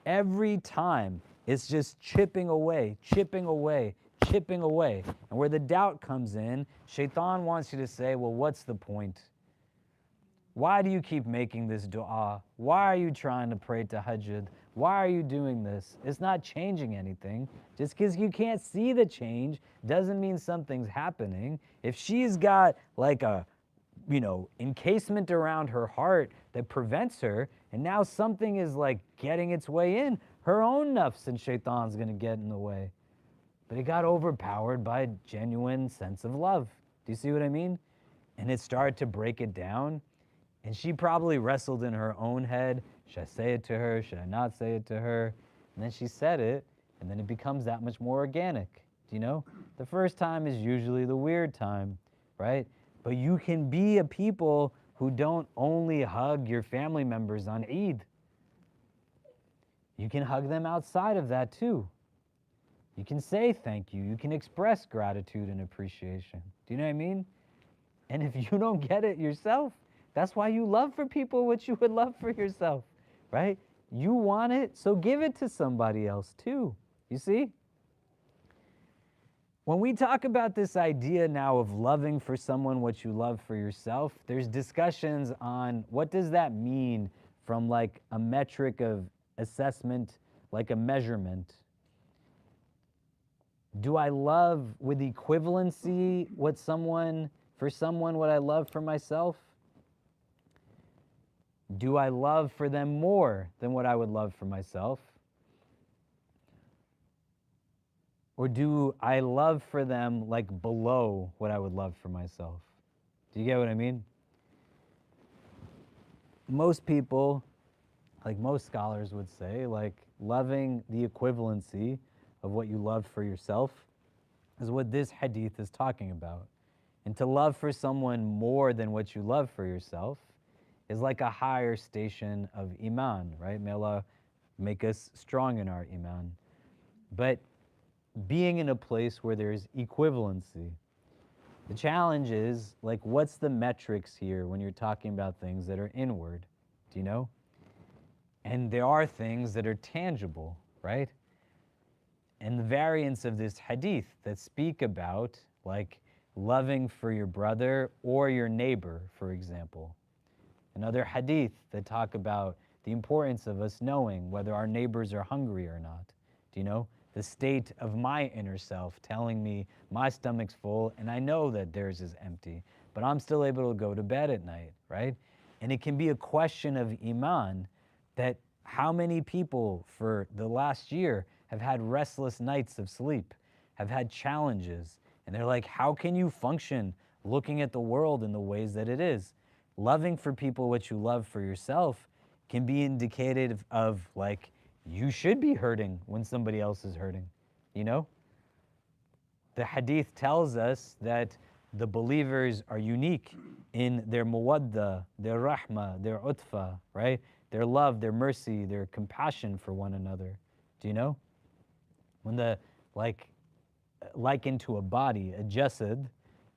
Every time it's just chipping away, chipping away, chipping away. And where the doubt comes in, Shaitan wants you to say, well, what's the point? Why do you keep making this dua? Why are you trying to pray tahajjud? Why are you doing this? It's not changing anything. Just because you can't see the change doesn't mean something's happening. If she's got like a, encasement around her heart that prevents her, and now something is like getting its way in, her own nafs and shaitan's gonna get in the way. But it got overpowered by a genuine sense of love. Do you see what I mean? And it started to break it down. And she probably wrestled in her own head. Should I say it to her? Should I not say it to her? And then she said it, and then it becomes that much more organic. Do you know? The first time is usually the weird time, right? But you can be a people who don't only hug your family members on Eid. You can hug them outside of that too. You can say thank you. You can express gratitude and appreciation. Do you know what I mean? And if you don't get it yourself, that's why you love for people what you would love for yourself, right? You want it, so give it to somebody else too. You see? When we talk about this idea now of loving for someone what you love for yourself, there's discussions on what does that mean from like a metric of assessment, like a measurement. Do I love with equivalency what for someone what I love for myself? Do I love for them more than what I would love for myself? Or do I love for them like below what I would love for myself? Do you get what I mean? Most people, like most scholars would say, like loving the equivalency of what you love for yourself is what this hadith is talking about. And to love for someone more than what you love for yourself is like a higher station of iman, right? May Allah make us strong in our iman. But being in a place where there's equivalency, the challenge is, like, what's the metrics here when you're talking about things that are inward? Do you know? And there are things that are tangible, right? And the variants of this hadith that speak about, like, loving for your brother or your neighbor, for example. Another hadith that talk about the importance of us knowing whether our neighbors are hungry or not. Do you know? The state of my inner self telling me my stomach's full and I know that theirs is empty, but I'm still able to go to bed at night, right? And it can be a question of iman that how many people for the last year have had restless nights of sleep, have had challenges, And they're like, how can you function looking at the world in the ways that it is? Loving for people what you love for yourself can be indicative of like, you should be hurting when somebody else is hurting, you know? The hadith tells us that the believers are unique in their muwadda, their rahma, their utfa, right? Their love, their mercy, their compassion for one another. Do you know? When the, like, likened to a body, a jasad,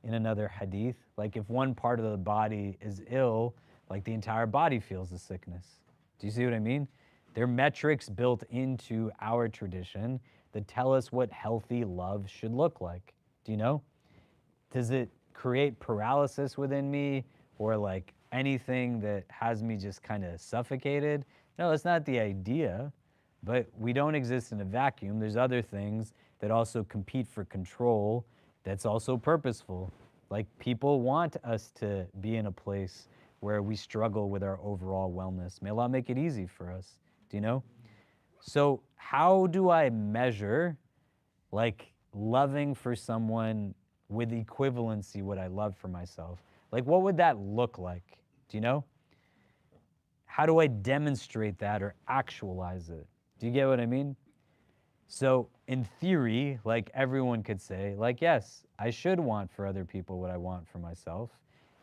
in another hadith, like if one part of the body is ill, like the entire body feels the sickness. Do you see what I mean? There are metrics built into our tradition that tell us what healthy love should look like. Do you know? Does it create paralysis within me or like anything that has me just kind of suffocated? No, that's not the idea. But we don't exist in a vacuum. There's other things that also compete for control that's also purposeful. Like people want us to be in a place where we struggle with our overall wellness. May Allah make it easy for us. Do you know? So how do I measure like loving for someone with equivalency what I love for myself? Like what would that look like? Do you know? How do I demonstrate that or actualize it? Do you get what I mean? So in theory, like everyone could say, like, yes, I should want for other people what I want for myself.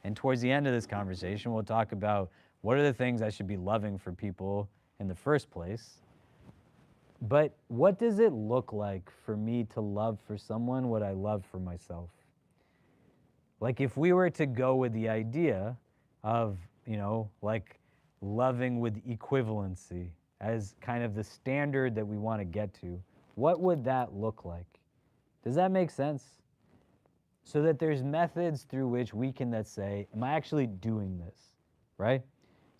And towards the end of this conversation, we'll talk about what are the things I should be loving for people in the first place. But what does it look like for me to love for someone what I love for myself? Like if we were to go with the idea of, you know, like loving with equivalency as kind of the standard that we want to get to, what would that look like? Does that make sense? So that there's methods through which we can then say, am I actually doing this, right?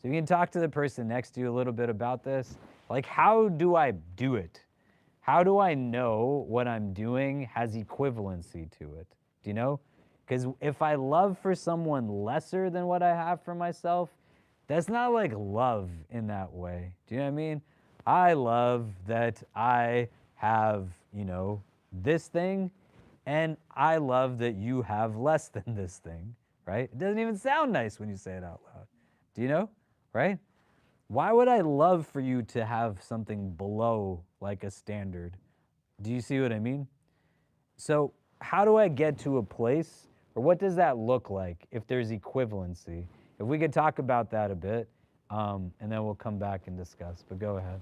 So you can talk to the person next to you a little bit about this. Like, how do I do it? How do I know what I'm doing has equivalency to it? Do you know? Because if I love for someone lesser than what I have for myself, that's not like love in that way. Do you know what I mean? I love that I have, you know, this thing, and I love that you have less than this thing, right? It doesn't even sound nice when you say it out loud. Do you know? Right? Why would I love for you to have something below like a standard? Do you see what I mean? So how do I get to a place, or what does that look like if there's equivalency? If we could talk about that a bit, and then we'll come back and discuss. But go ahead.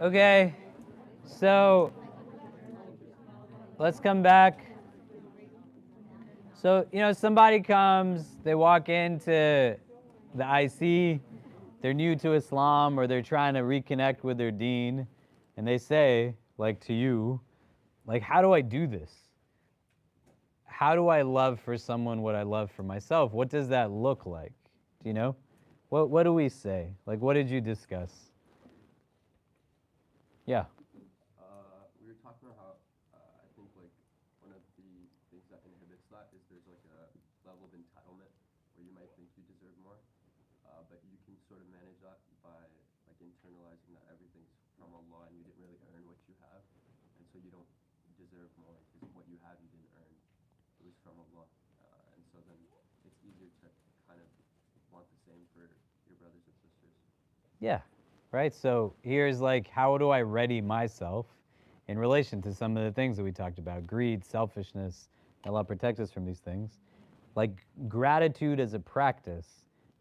Okay, so let's come back. So, somebody comes, they walk into the IC, they're new to Islam or they're trying to reconnect with their deen, and they say, like to you, like, how do I do this? How do I love for someone what I love for myself? What does that look like? Do you know? What do we say? Like, what did you discuss? Yeah. We were talking about how I think like one of the things that inhibits that is there's like a level of entitlement where you might think you deserve more, but you can sort of manage that by like internalizing that everything's from Allah and you didn't really earn what you have, and so you don't deserve more because what you have you didn't earn. It was from Allah, and so then it's easier to kind of want the same for your brothers and sisters. Yeah, right? So here's like, how do I ready myself in relation to some of the things that we talked about? Greed, selfishness. Allah protect us from these things. Like gratitude as a practice,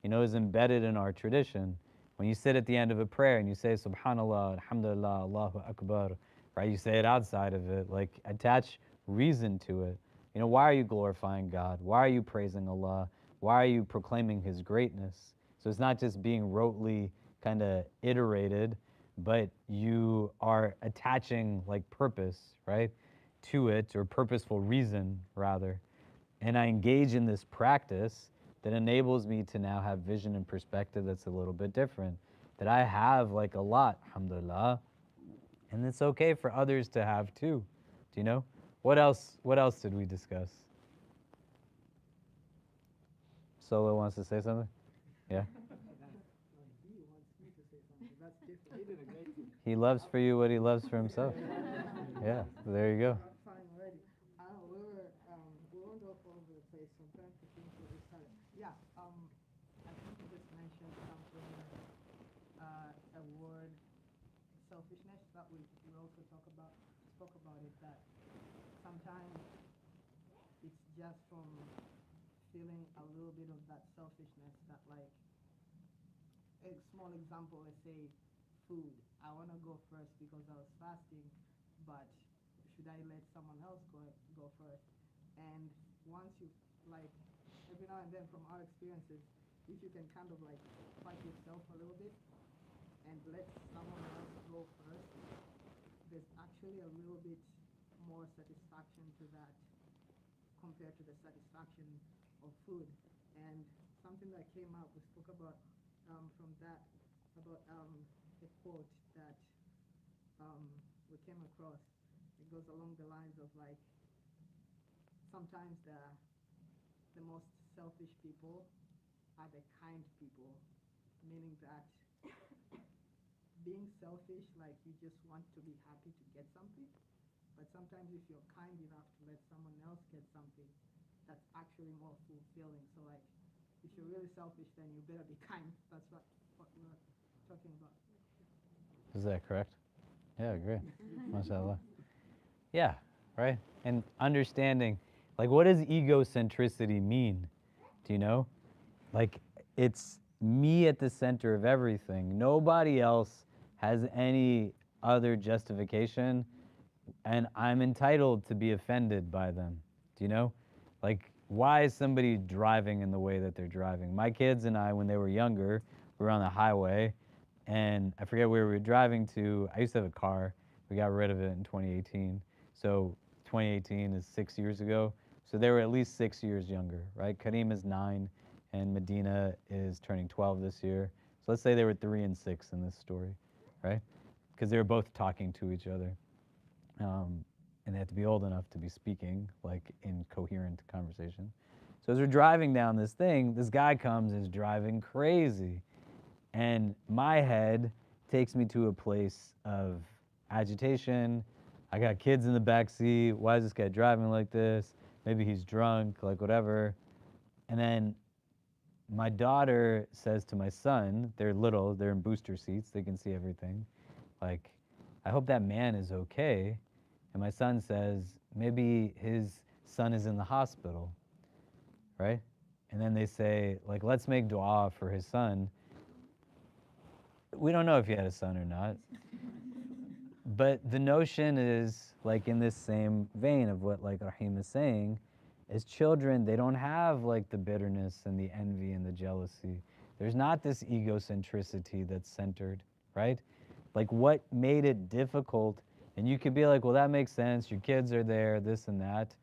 is embedded in our tradition. When you sit at the end of a prayer and you say Subhanallah, Alhamdulillah, Allahu Akbar, right? You say it outside of it, like attach reason to it. Why are you glorifying God? Why are you praising Allah? Why are you proclaiming His greatness? So it's not just being rotely kind of iterated, but you are attaching like purpose, right, to it, or purposeful reason rather. And I engage in this practice that enables me to now have vision and perspective that's a little bit different. That I have like a lot, alhamdulillah, and it's okay for others to have too. Do you know? What else did we discuss? Solo wants to say something? Yeah? He wants me to say something. That's different. He did a great thing. He loves for you what he loves for himself. Yeah, there you go. I'm fine already. We went off all over the place. So I'm trying to think where we started. Yeah. I think you just mentioned something. A word, selfishness. That we also spoke about it. That sometimes it's just from feeling a little bit of that selfishness. That like a small example. Let's say food. I want to go first because I was fasting, but should I let someone else go first? And once you like every now and then from our experiences, if you can kind of like fight yourself a little bit and let someone else go first, there's actually a little bit more satisfaction to that compared to the satisfaction of food. And something that came up, we spoke about from that about a quote that we came across. It goes along the lines of like sometimes the most selfish people are the kind people, meaning that being selfish, like you just want to be happy to get something, but sometimes if you're kind enough to let someone else get something, that's actually more fulfilling. So like if you're really selfish, then you better be kind. That's what we're talking about. Is that correct? Yeah, great. MashaAllah. Yeah, right? And understanding, like, what does egocentricity mean? Do you know? Like, it's me at the center of everything. Nobody else has any other justification, and I'm entitled to be offended by them. Do you know? Like, why is somebody driving in the way that they're driving? My kids and I, when they were younger, we were on the highway, and I forget where we were driving to. I used to have a car. We got rid of it in 2018. So 2018 is 6 years ago. So they were at least 6 years younger, right? Kareem is 9, and Medina is turning 12 this year. So let's say they were 3 and 6 in this story, right? Because they were both talking to each other. And they had to be old enough to be speaking, like in coherent conversation. So as we're driving down this thing, this guy comes and is driving crazy. And my head takes me to a place of agitation. I got kids in the back seat. Why is this guy driving like this? Maybe he's drunk, like whatever. And then my daughter says to my son, they're little, they're in booster seats, they can see everything, like, I hope that man is okay. And my son says, maybe his son is in the hospital, right? And then they say, like, let's make dua for his son. We don't know if he had a son or not. But the notion is like in this same vein of what like Rahim is saying, as children, they don't have like the bitterness and the envy and the jealousy. There's not this egocentricity that's centered, right? Like what made it difficult, and you could be like, well, that makes sense. Your kids are there, this and that.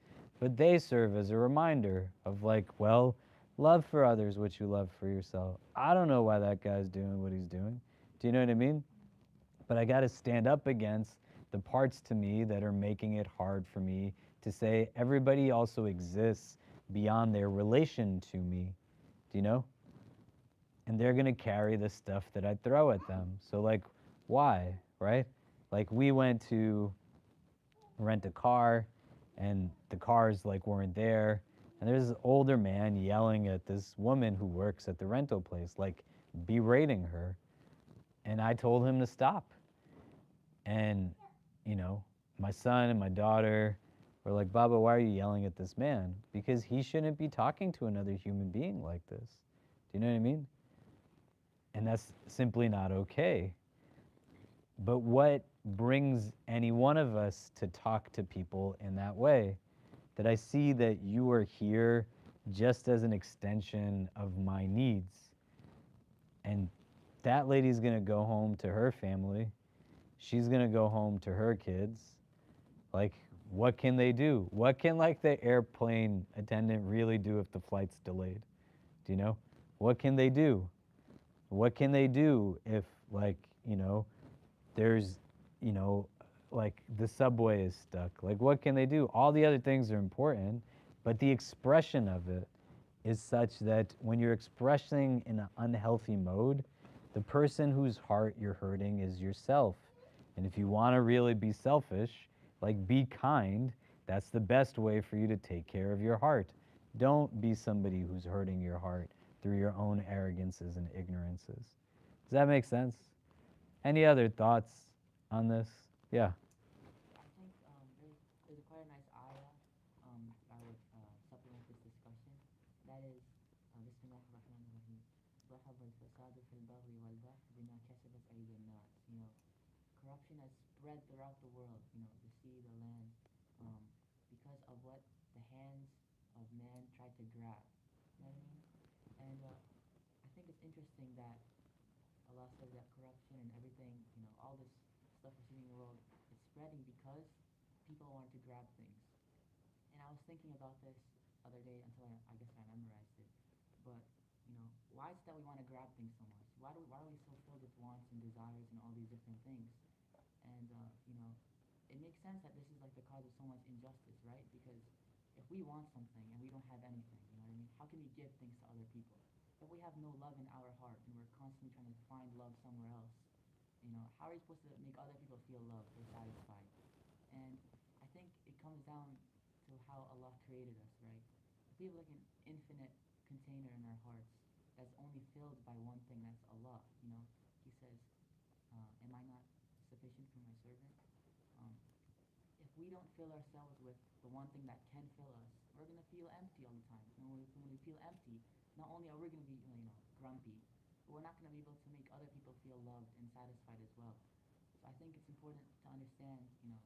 But they serve as a reminder of like, well, love for others what you love for yourself. I don't know why that guy's doing what he's doing. Do you know what I mean? But I got to stand up against the parts to me that are making it hard for me to say everybody also exists beyond their relation to me. Do you know? And they're going to carry the stuff that I throw at them. So, like, why, right? Like, we went to rent a car, and the cars, like, weren't there. And there's this older man yelling at this woman who works at the rental place, like, berating her. And I told him to stop. And, you know, my son and my daughter were like, Baba, why are you yelling at this man? Because he shouldn't be talking to another human being like this. Do you know what I mean? And that's simply not okay. But what brings any one of us to talk to people in that way? That I see that you are here just as an extension of my needs. And that lady's gonna go home to her family. She's gonna go home to her kids. Like, what can they do? What can like the airplane attendant really do if the flight's delayed? Do you know? What can they do? What can they do if like, you know, there's, you know, like the subway is stuck? Like what can they do? All the other things are important, but the expression of it is such that when you're expressing in an unhealthy mode, the person whose heart you're hurting is yourself. And if you want to really be selfish, like be kind, that's the best way for you to take care of your heart. Don't be somebody who's hurting your heart through your own arrogances and ignorances. Does that make sense? Any other thoughts on this? Yeah. I think there's a quite a nice ayah I would supplement this discussion. That is, Bismillahirrahmanirrahim. ظهر الفساد في البر والبحر بما كسبت أيدي الناس. You know, corruption has spread throughout the world. You know, the sea, the land, um, because of what the hands of man tried to grab. You know what I mean? And I think it's interesting that Allah says that corruption and everything, you know, all this stuff we're seeing in the world, it's spreading because people want to grab things. And I was thinking about this other day until I guess I memorized it. But you know, why is it that we want to grab things so much? Why are we so filled with wants and desires and all these different things? And you know, it makes sense that this is like the cause of so much injustice, right? Because if we want something and we don't have anything, you know what I mean? How can we give things to other people? If we have no love in our heart and we're constantly trying to find love somewhere else, you know, how are you supposed to make other people feel loved or satisfied? And I think it comes down to how Allah created us, right? If we have like an infinite container in our hearts that's only filled by one thing, that's Allah, you know. He says, am I not sufficient for my servant? Um, if we don't fill ourselves with the one thing that can fill us, we're going to feel empty all the time. And when we feel empty, not only are we going to be, you know, grumpy, but we're not going to be able to make other people feel loved and satisfied as well. So I think it's important to understand, you know,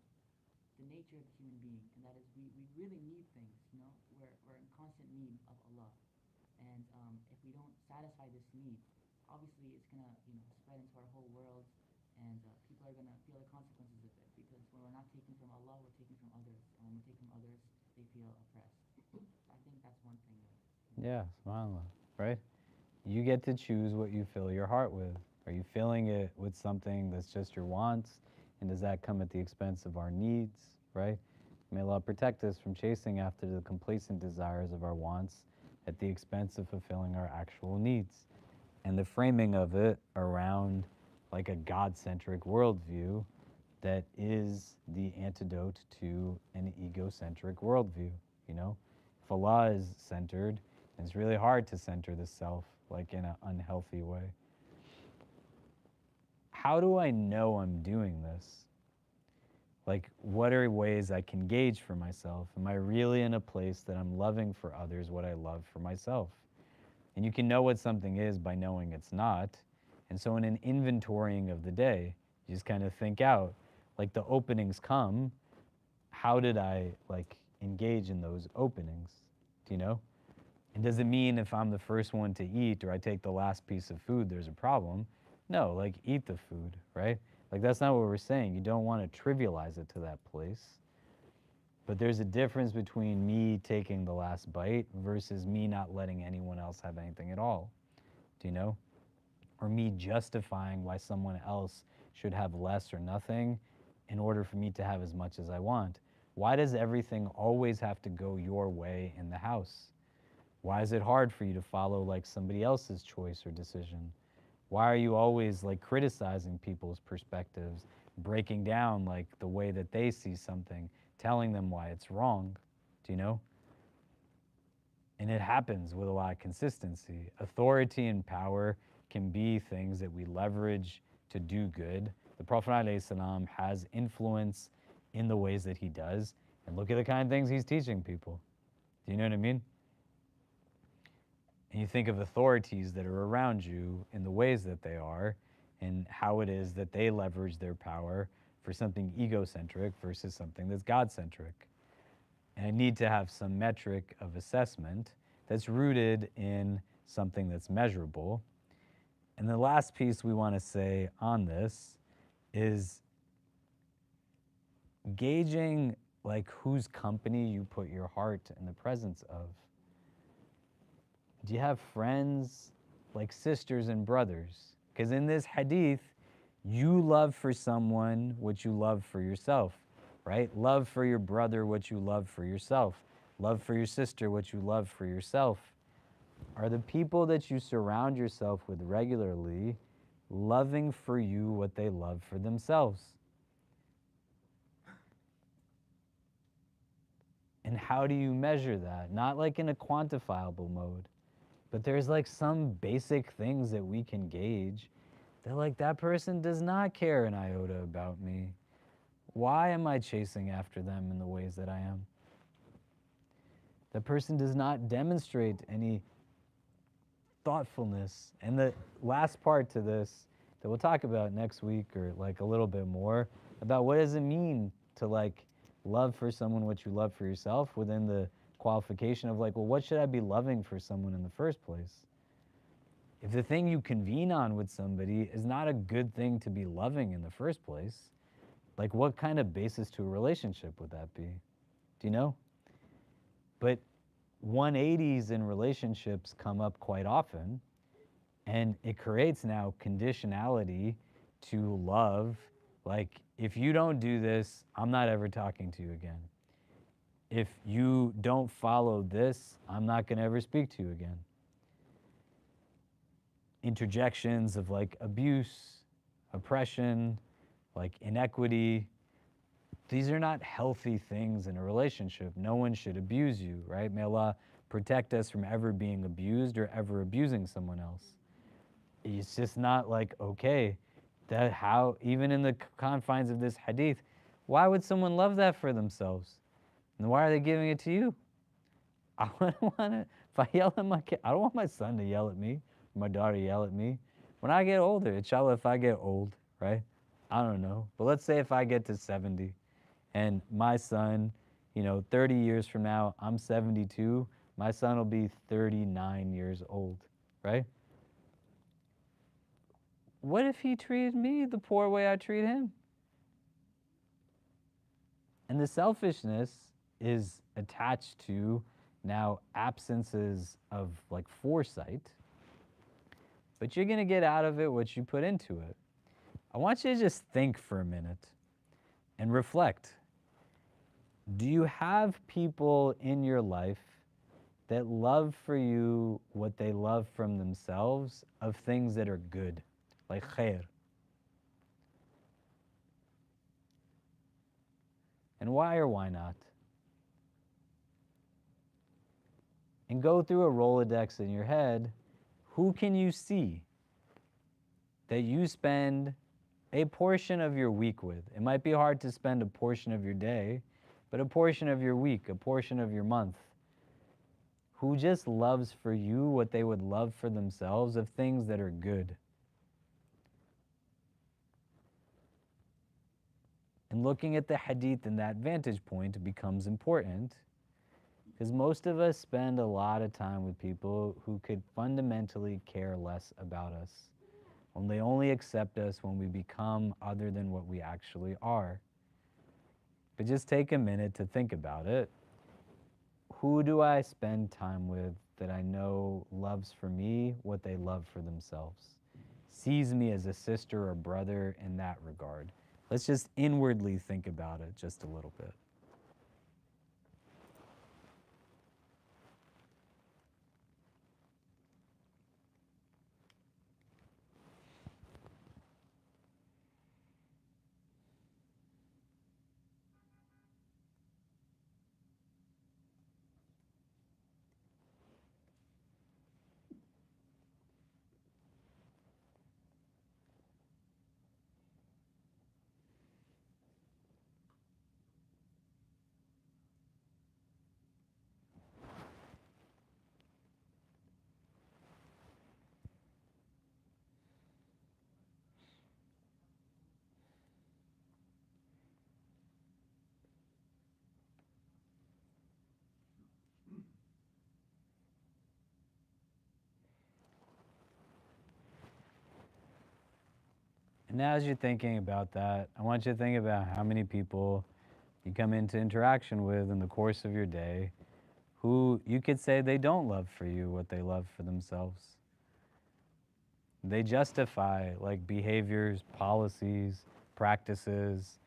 the nature of the human being, and that is we really need things, you know, we're in constant need of Allah. And if we don't satisfy this need, obviously it's going to, you know, spread into our whole world, and people are going to feel the consequences of it, because when we're not taking from Allah, we're taking from others, and when we take from others, they feel oppressed. So I think that's one thing that, you know, Yeah, subhanAllah, right? You get to choose what you fill your heart with. Are you filling it with something that's just your wants? And does that come at the expense of our needs, right? May Allah protect us from chasing after the complacent desires of our wants at the expense of fulfilling our actual needs. And the framing of it around like a God-centric worldview that is the antidote to an egocentric worldview, you know? If Allah is centered, it's really hard to center the self like in an unhealthy way. How do I know I'm doing this? Like, what are ways I can gauge for myself? Am I really in a place that I'm loving for others what I love for myself? And you can know what something is by knowing it's not. And so, in an inventorying of the day, you just kind of think out, like the openings come, how did I like engage in those openings? Do you know? And does it mean if I'm the first one to eat or I take the last piece of food, there's a problem? No, like eat the food, right? Like that's not what we're saying. You don't want to trivialize it to that place. But there's a difference between me taking the last bite versus me not letting anyone else have anything at all. Do you know? Or me justifying why someone else should have less or nothing in order for me to have as much as I want. Why does everything always have to go your way in the house? Why is it hard for you to follow like somebody else's choice or decision? Why are you always like criticizing people's perspectives, breaking down like the way that they see something, telling them why it's wrong? Do you know? And it happens with a lot of consistency. Authority and power can be things that we leverage to do good. The Prophet ﷺ has influence in the ways that he does. And look at the kind of things he's teaching people. Do you know what I mean? And you think of authorities that are around you in the ways that they are and how it is that they leverage their power for something egocentric versus something that's God-centric. And I need to have some metric of assessment that's rooted in something that's measurable. And the last piece we want to say on this is gauging like whose company you put your heart in the presence of. Do you have friends like sisters and brothers? Because in this hadith, you love for someone what you love for yourself, right? Love for your brother what you love for yourself. Love for your sister what you love for yourself. Are the people that you surround yourself with regularly loving for you what they love for themselves? And how do you measure that? Not like in a quantifiable mode, but there's like some basic things that we can gauge that like that person does not care an iota about me. Why am I chasing after them in the ways that I am? The person does not demonstrate any thoughtfulness. And the last part to this that we'll talk about next week or like a little bit more about what does it mean to like love for someone what you love for yourself within the qualification of like, well, what should I be loving for someone in the first place? If the thing you convene on with somebody is not a good thing to be loving in the first place, like what kind of basis to a relationship would that be? Do you know? But 180s in relationships come up quite often, and it creates now conditionality to love. Like, if you don't do this, I'm not ever talking to you again. If you don't follow this, I'm not going to ever speak to you again. Interjections of like abuse, oppression, like inequity. These are not healthy things in a relationship. No one should abuse you, right? May Allah protect us from ever being abused or ever abusing someone else. It's just not like, okay, that how, even in the confines of this hadith, why would someone love that for themselves? And why are they giving it to you? I don't want to, if I yell at my kid, I don't want my son to yell at me, or my daughter to yell at me. When I get older, inshallah, if I get old, right? I don't know. But let's say if I get to 70 and my son, 30 years from now, I'm 72, my son will be 39 years old, right? What if he treated me the poor way I treat him? And the selfishness is attached to now absences of like foresight, but you're going to get out of it what you put into it. I want you to just think for a minute and reflect. Do you have people in your life that love for you what they love from themselves of things that are good, like khair? And why or why not? And go through a Rolodex in your head. Who can you see that you spend a portion of your week with? It might be hard to spend a portion of your day, but a portion of your week, a portion of your month. Who just loves for you what they would love for themselves of things that are good. And looking at the hadith in that vantage point becomes important because most of us spend a lot of time with people who could fundamentally care less about us. And they only accept us when we become other than what we actually are. But just take a minute to think about it. Who do I spend time with that I know loves for me what they love for themselves? Sees me as a sister or brother in that regard. Let's just inwardly think about it just a little bit. And now, as you're thinking about that, I want you to think about how many people you come into interaction with in the course of your day who you could say they don't love for you what they love for themselves. They justify like behaviors, policies, practices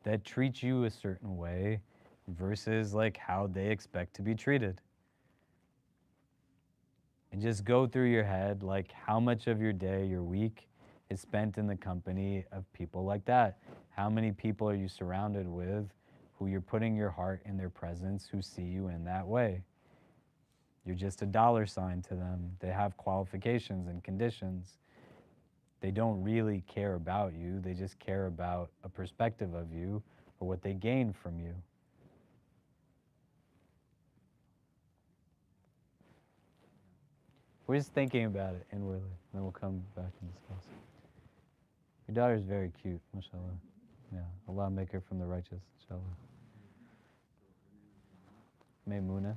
that treat you a certain way versus like how they expect to be treated. And just go through your head like how much of your day, your week is spent in the company of people like that. How many people are you surrounded with who you're putting your heart in their presence, who see you in that way? You're just a dollar sign to them. They have qualifications and conditions. They don't really care about you. They just care about a perspective of you or what they gain from you. We're just thinking about it inwardly, and then we'll come back and discuss it. Your daughter's very cute, mashallah. Yeah, Allah make her from the righteous, inshallah. Maymuna.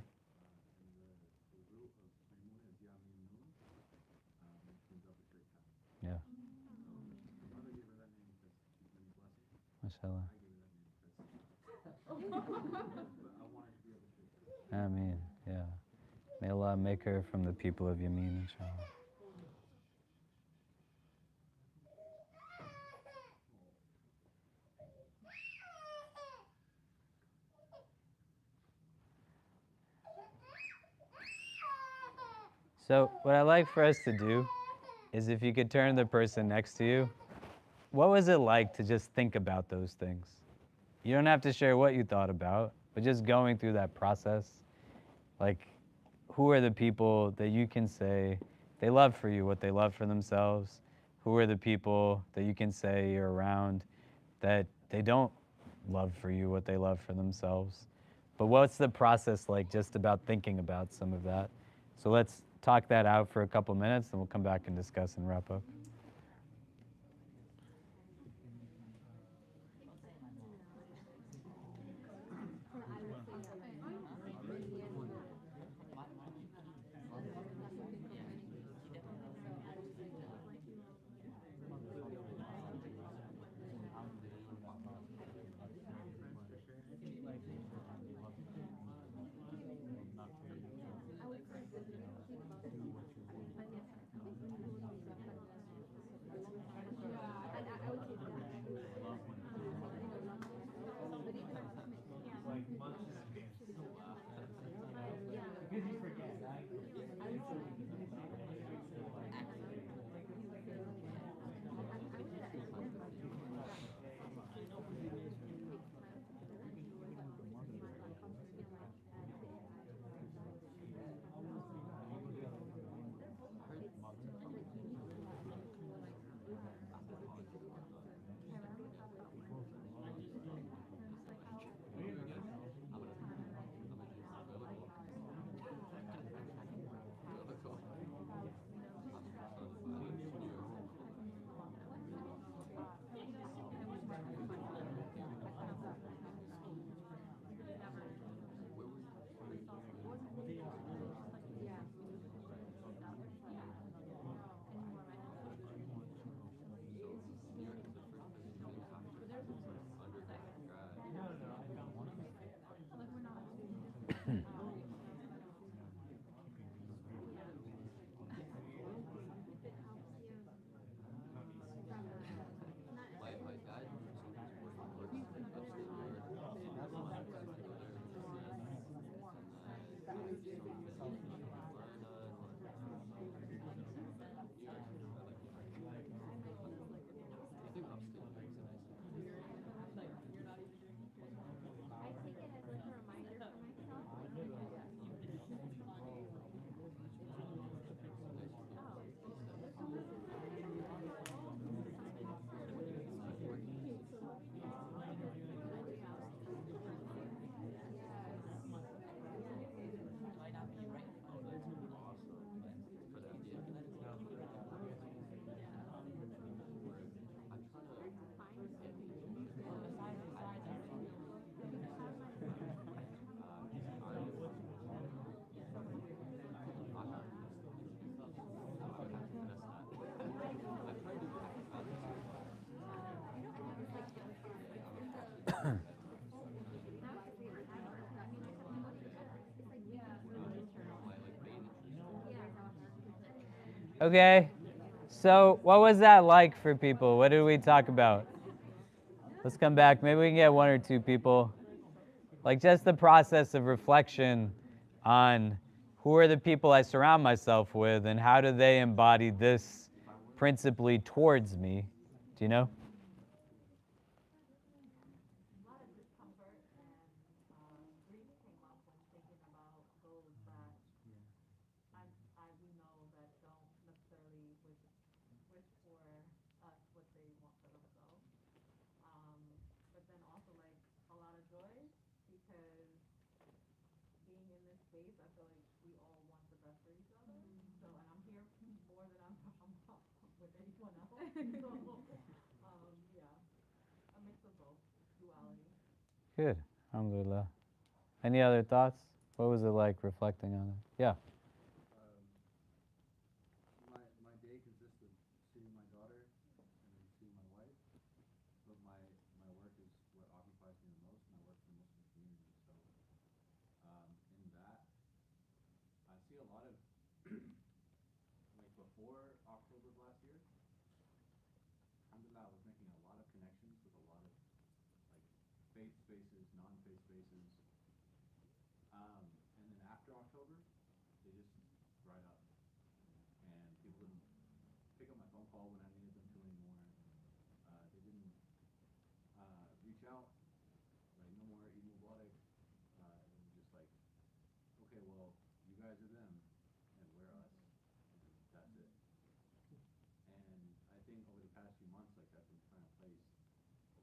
Yeah. Mashallah. Ameen. Yeah. May Allah make her from the people of Yameen, inshallah. So what I like for us to do is if you could turn to the person next to you, what was it like to just think about those things? You don't have to share what you thought about, but just going through that process. Like, who are the people that you can say they love for you what they love for themselves? Who are the people that you can say you're around that they don't love for you what they love for themselves? But what's the process like just about thinking about some of that? So let's talk that out for a couple minutes, and we'll come back and discuss and wrap up. Okay. So, what was that like for people? What did we talk about? Let's come back. Maybe we can get one or two people. Like just the process of reflection on who are the people I surround myself with and how do they embody this principally towards me? Do you know? Good. Alhamdulillah. Any other thoughts? What was it like reflecting on it? Yeah. My day consists of seeing my daughter and then seeing my wife, but my work is what occupies me the most, and I work for the Muslim community. So in that, I see a lot of like before October of last year. Alhamdulillah, I was making a lot of connections with a lot of like faith spaces, non-faith spaces, and then after October, they just dried up, and people didn't pick up my phone call when I needed them to anymore. They didn't reach out, like no more Eid Mubarak. It was just like, okay, well, you guys are them, and we're us, and that's it. And I think over the past few months, like I've been trying to place,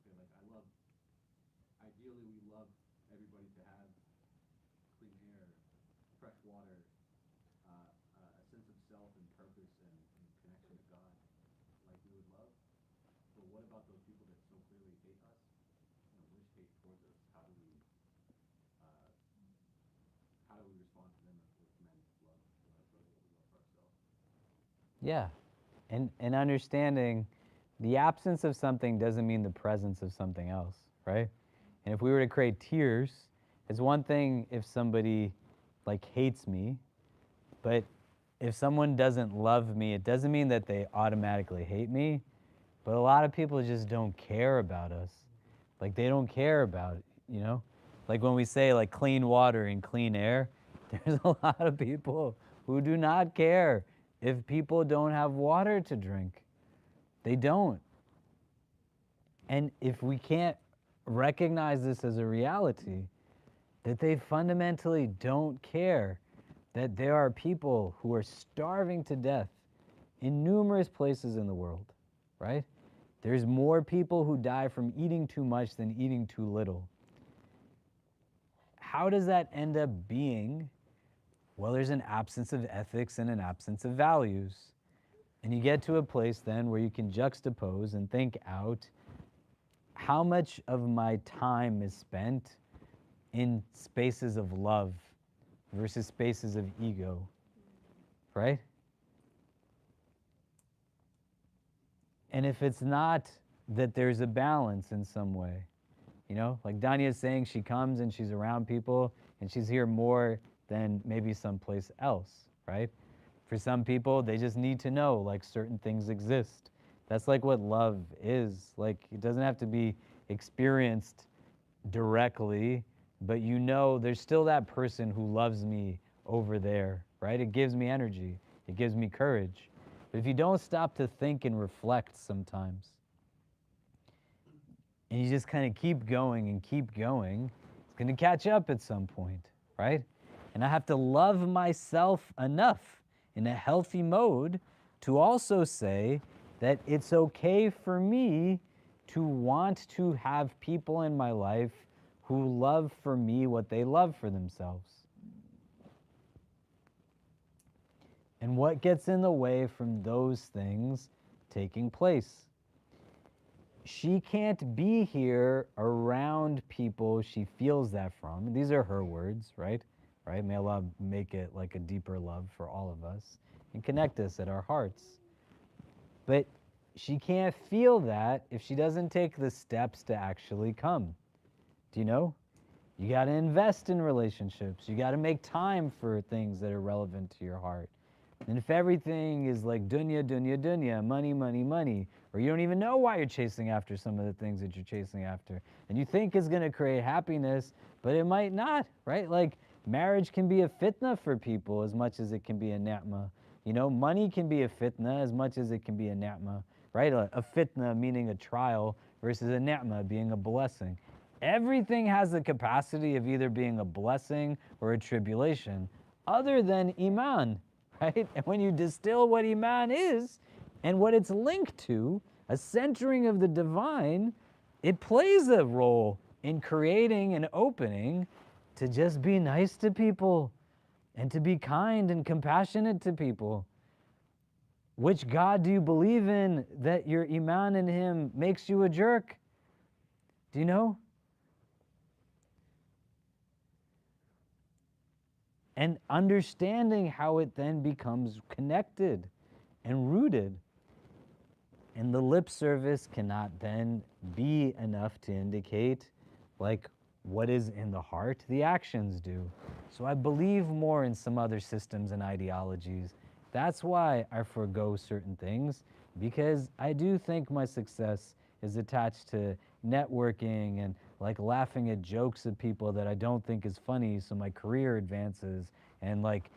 okay, like ideally we love everybody to have clean air, fresh water, a sense of self and purpose and connection to God, like we would love. But what about those people that so clearly hate us, wish hate towards us? Uh, how do we respond to them if we're commanded to love our brother that we love for ourselves? Yeah. And understanding the absence of something doesn't mean the presence of something else, right? And if we were to create tiers, it's one thing if somebody like hates me, but if someone doesn't love me, it doesn't mean that they automatically hate me. But a lot of people just don't care about us. Like they don't care about it. Like when we say like clean water and clean air, there's a lot of people who do not care if people don't have water to drink. They don't. And if we can't recognize this as a reality, that they fundamentally don't care that there are people who are starving to death in numerous places in the world, right? There's more people who die from eating too much than eating too little. How does that end up being? Well, there's an absence of ethics and an absence of values. And you get to a place then where you can juxtapose and think out how much of my time is spent in spaces of love versus spaces of ego, right? And if it's not that there's a balance in some way, like Danya is saying, she comes and she's around people and she's here more than maybe someplace else, right? For some people, they just need to know like certain things exist. That's like what love is. Like it doesn't have to be experienced directly, but there's still that person who loves me over there, right? It gives me energy. It gives me courage. But if you don't stop to think and reflect sometimes, and you just kind of keep going and keep going, it's going to catch up at some point, right? And I have to love myself enough in a healthy mode to also say that it's okay for me to want to have people in my life who love for me what they love for themselves. And what gets in the way from those things taking place? She can't be here around people she feels that from. These are her words, right? Right? May Allah make it like a deeper love for all of us and connect us at our hearts. But she can't feel that if she doesn't take the steps to actually come. Do you know? You got to invest in relationships. You got to make time for things that are relevant to your heart. And if everything is like dunya, dunya, dunya, money, money, money, or you don't even know why you're chasing after some of the things that you're chasing after, and you think is going to create happiness, but it might not, right? Like marriage can be a fitna for people as much as it can be a ni'mah. You know, money can be a fitna as much as it can be a ni'mah, right? A fitna meaning a trial versus a ni'mah being a blessing. Everything has the capacity of either being a blessing or a tribulation, other than iman, right? And when you distill what iman is and what it's linked to, a centering of the divine, it plays a role in creating an opening to just be nice to people and to be kind and compassionate to people. Which God do you believe in that your iman in him makes you a jerk? Do you know? And understanding how it then becomes connected and rooted. And the lip service cannot then be enough to indicate like what is in the heart, the actions do. So I believe more in some other systems and ideologies. That's why I forego certain things, because I do think my success is attached to networking and like laughing at jokes of people that I don't think is funny, so my career advances, and like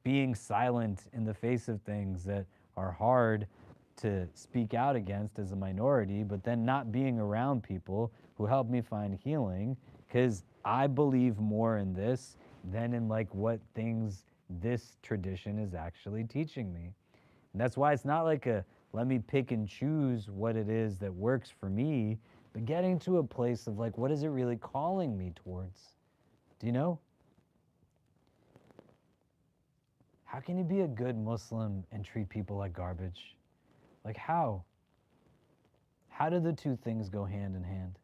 being silent in the face of things that are hard to speak out against as a minority, but then not being around people who help me find healing, because I believe more in this than in like what things this tradition is actually teaching me. And that's why it's not like a let me pick and choose what it is that works for me, but getting to a place of like, what is it really calling me towards? Do you know? How can you be a good Muslim and treat people like garbage? Like how? How do the two things go hand in hand?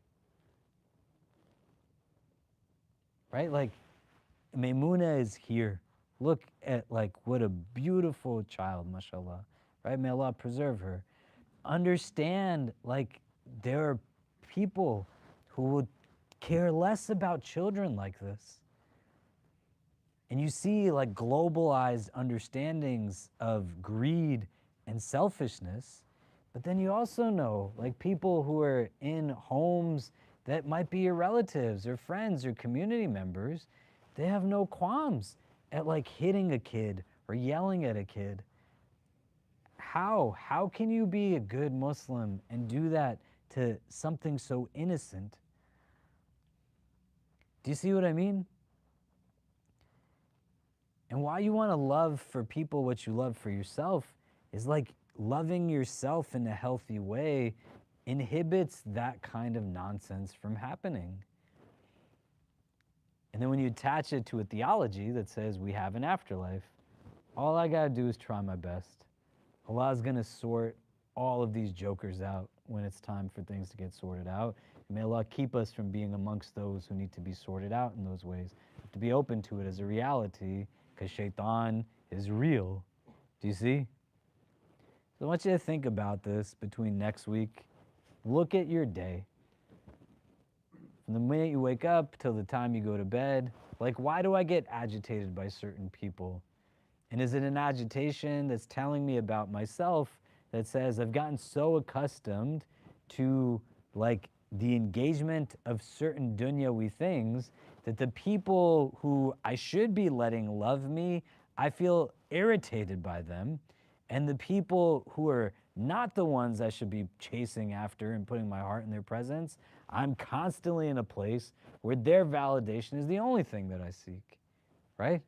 Right? Like Maimuna is here. Look at like what a beautiful child, mashallah. Right? May Allah preserve her. Understand like there are people who would care less about children like this. And you see like globalized understandings of greed and selfishness, but then you also know like people who are in homes that might be your relatives or friends or community members, they have no qualms at like hitting a kid or yelling at a kid. How can you be a good Muslim and do that to something so innocent? Do you see what I mean? And why you want to love for people what you love for yourself is like loving yourself in a healthy way inhibits that kind of nonsense from happening. And then when you attach it to a theology that says we have an afterlife, all I got to do is try my best. Allah's going to sort all of these jokers out when it's time for things to get sorted out. And may Allah keep us from being amongst those who need to be sorted out in those ways. To be open to it as a reality, because shaitan is real. Do you see? So I want you to think about this between next week. Look at your day. From the minute you wake up till the time you go to bed, like why do I get agitated by certain people? And is it an agitation that's telling me about myself that says I've gotten so accustomed to like the engagement of certain dunyawi things that the people who I should be letting love me, I feel irritated by them. And the people who are not the ones I should be chasing after and putting my heart in their presence, I'm constantly in a place where their validation is the only thing that I seek, right?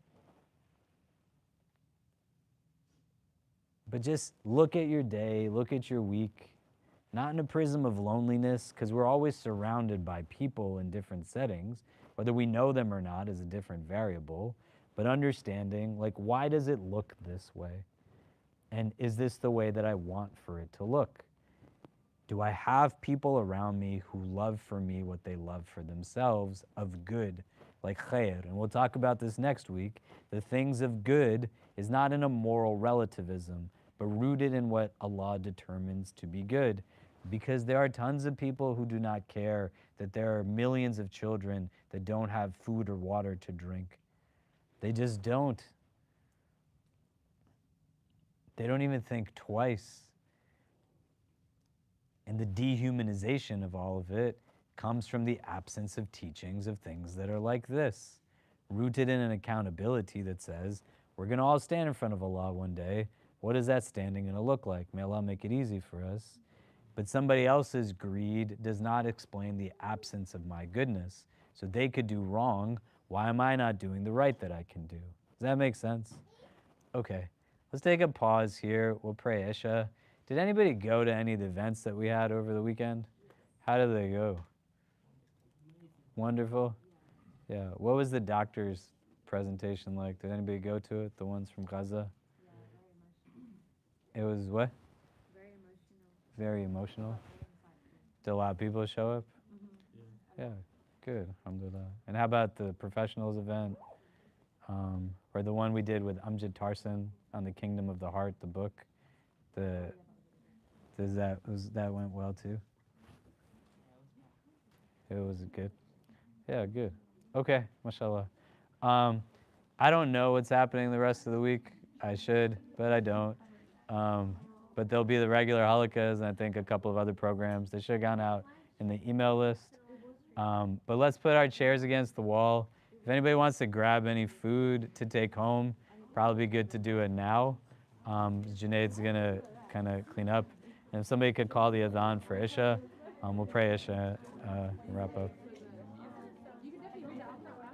But just look at your day, look at your week, not in a prism of loneliness, because we're always surrounded by people in different settings. Whether we know them or not is a different variable, but understanding, like, why does it look this way? And is this the way that I want for it to look? Do I have people around me who love for me what they love for themselves of good, like khair? And we'll talk about this next week. The things of good is not in a moral relativism, but rooted in what Allah determines to be good. Because there are tons of people who do not care that there are millions of children that don't have food or water to drink. They just don't. They don't even think twice. And the dehumanization of all of it comes from the absence of teachings of things that are like this, rooted in an accountability that says, we're going to all stand in front of Allah one day. What is that standing going to look like? May Allah make it easy for us. But somebody else's greed does not explain the absence of my goodness. So they could do wrong. Why am I not doing the right that I can do? Does that make sense? Okay, let's take a pause here. We'll pray Isha. Did anybody go to any of the events that we had over the weekend? How did they go? Wonderful? Yeah. What was the doctor's presentation like? Did anybody go to it? The ones from Gaza? It was what? Very emotional. Did a lot of people show up? Yeah, good, alhamdulillah. And how about the professionals event? Or the one we did with Amjad Tarsan on the Kingdom of the Heart, the book? That went well too? It was good? Yeah, good. Okay, mashallah. I don't know what's happening the rest of the week. I should, but I don't. But there'll be the regular halakas and I think a couple of other programs. They should have gone out in the email list. But let's put our chairs against the wall. If anybody wants to grab any food to take home, probably be good to do it now. Junaid's gonna kind of clean up. And if somebody could call the adhan for Isha, we'll pray Isha and wrap up.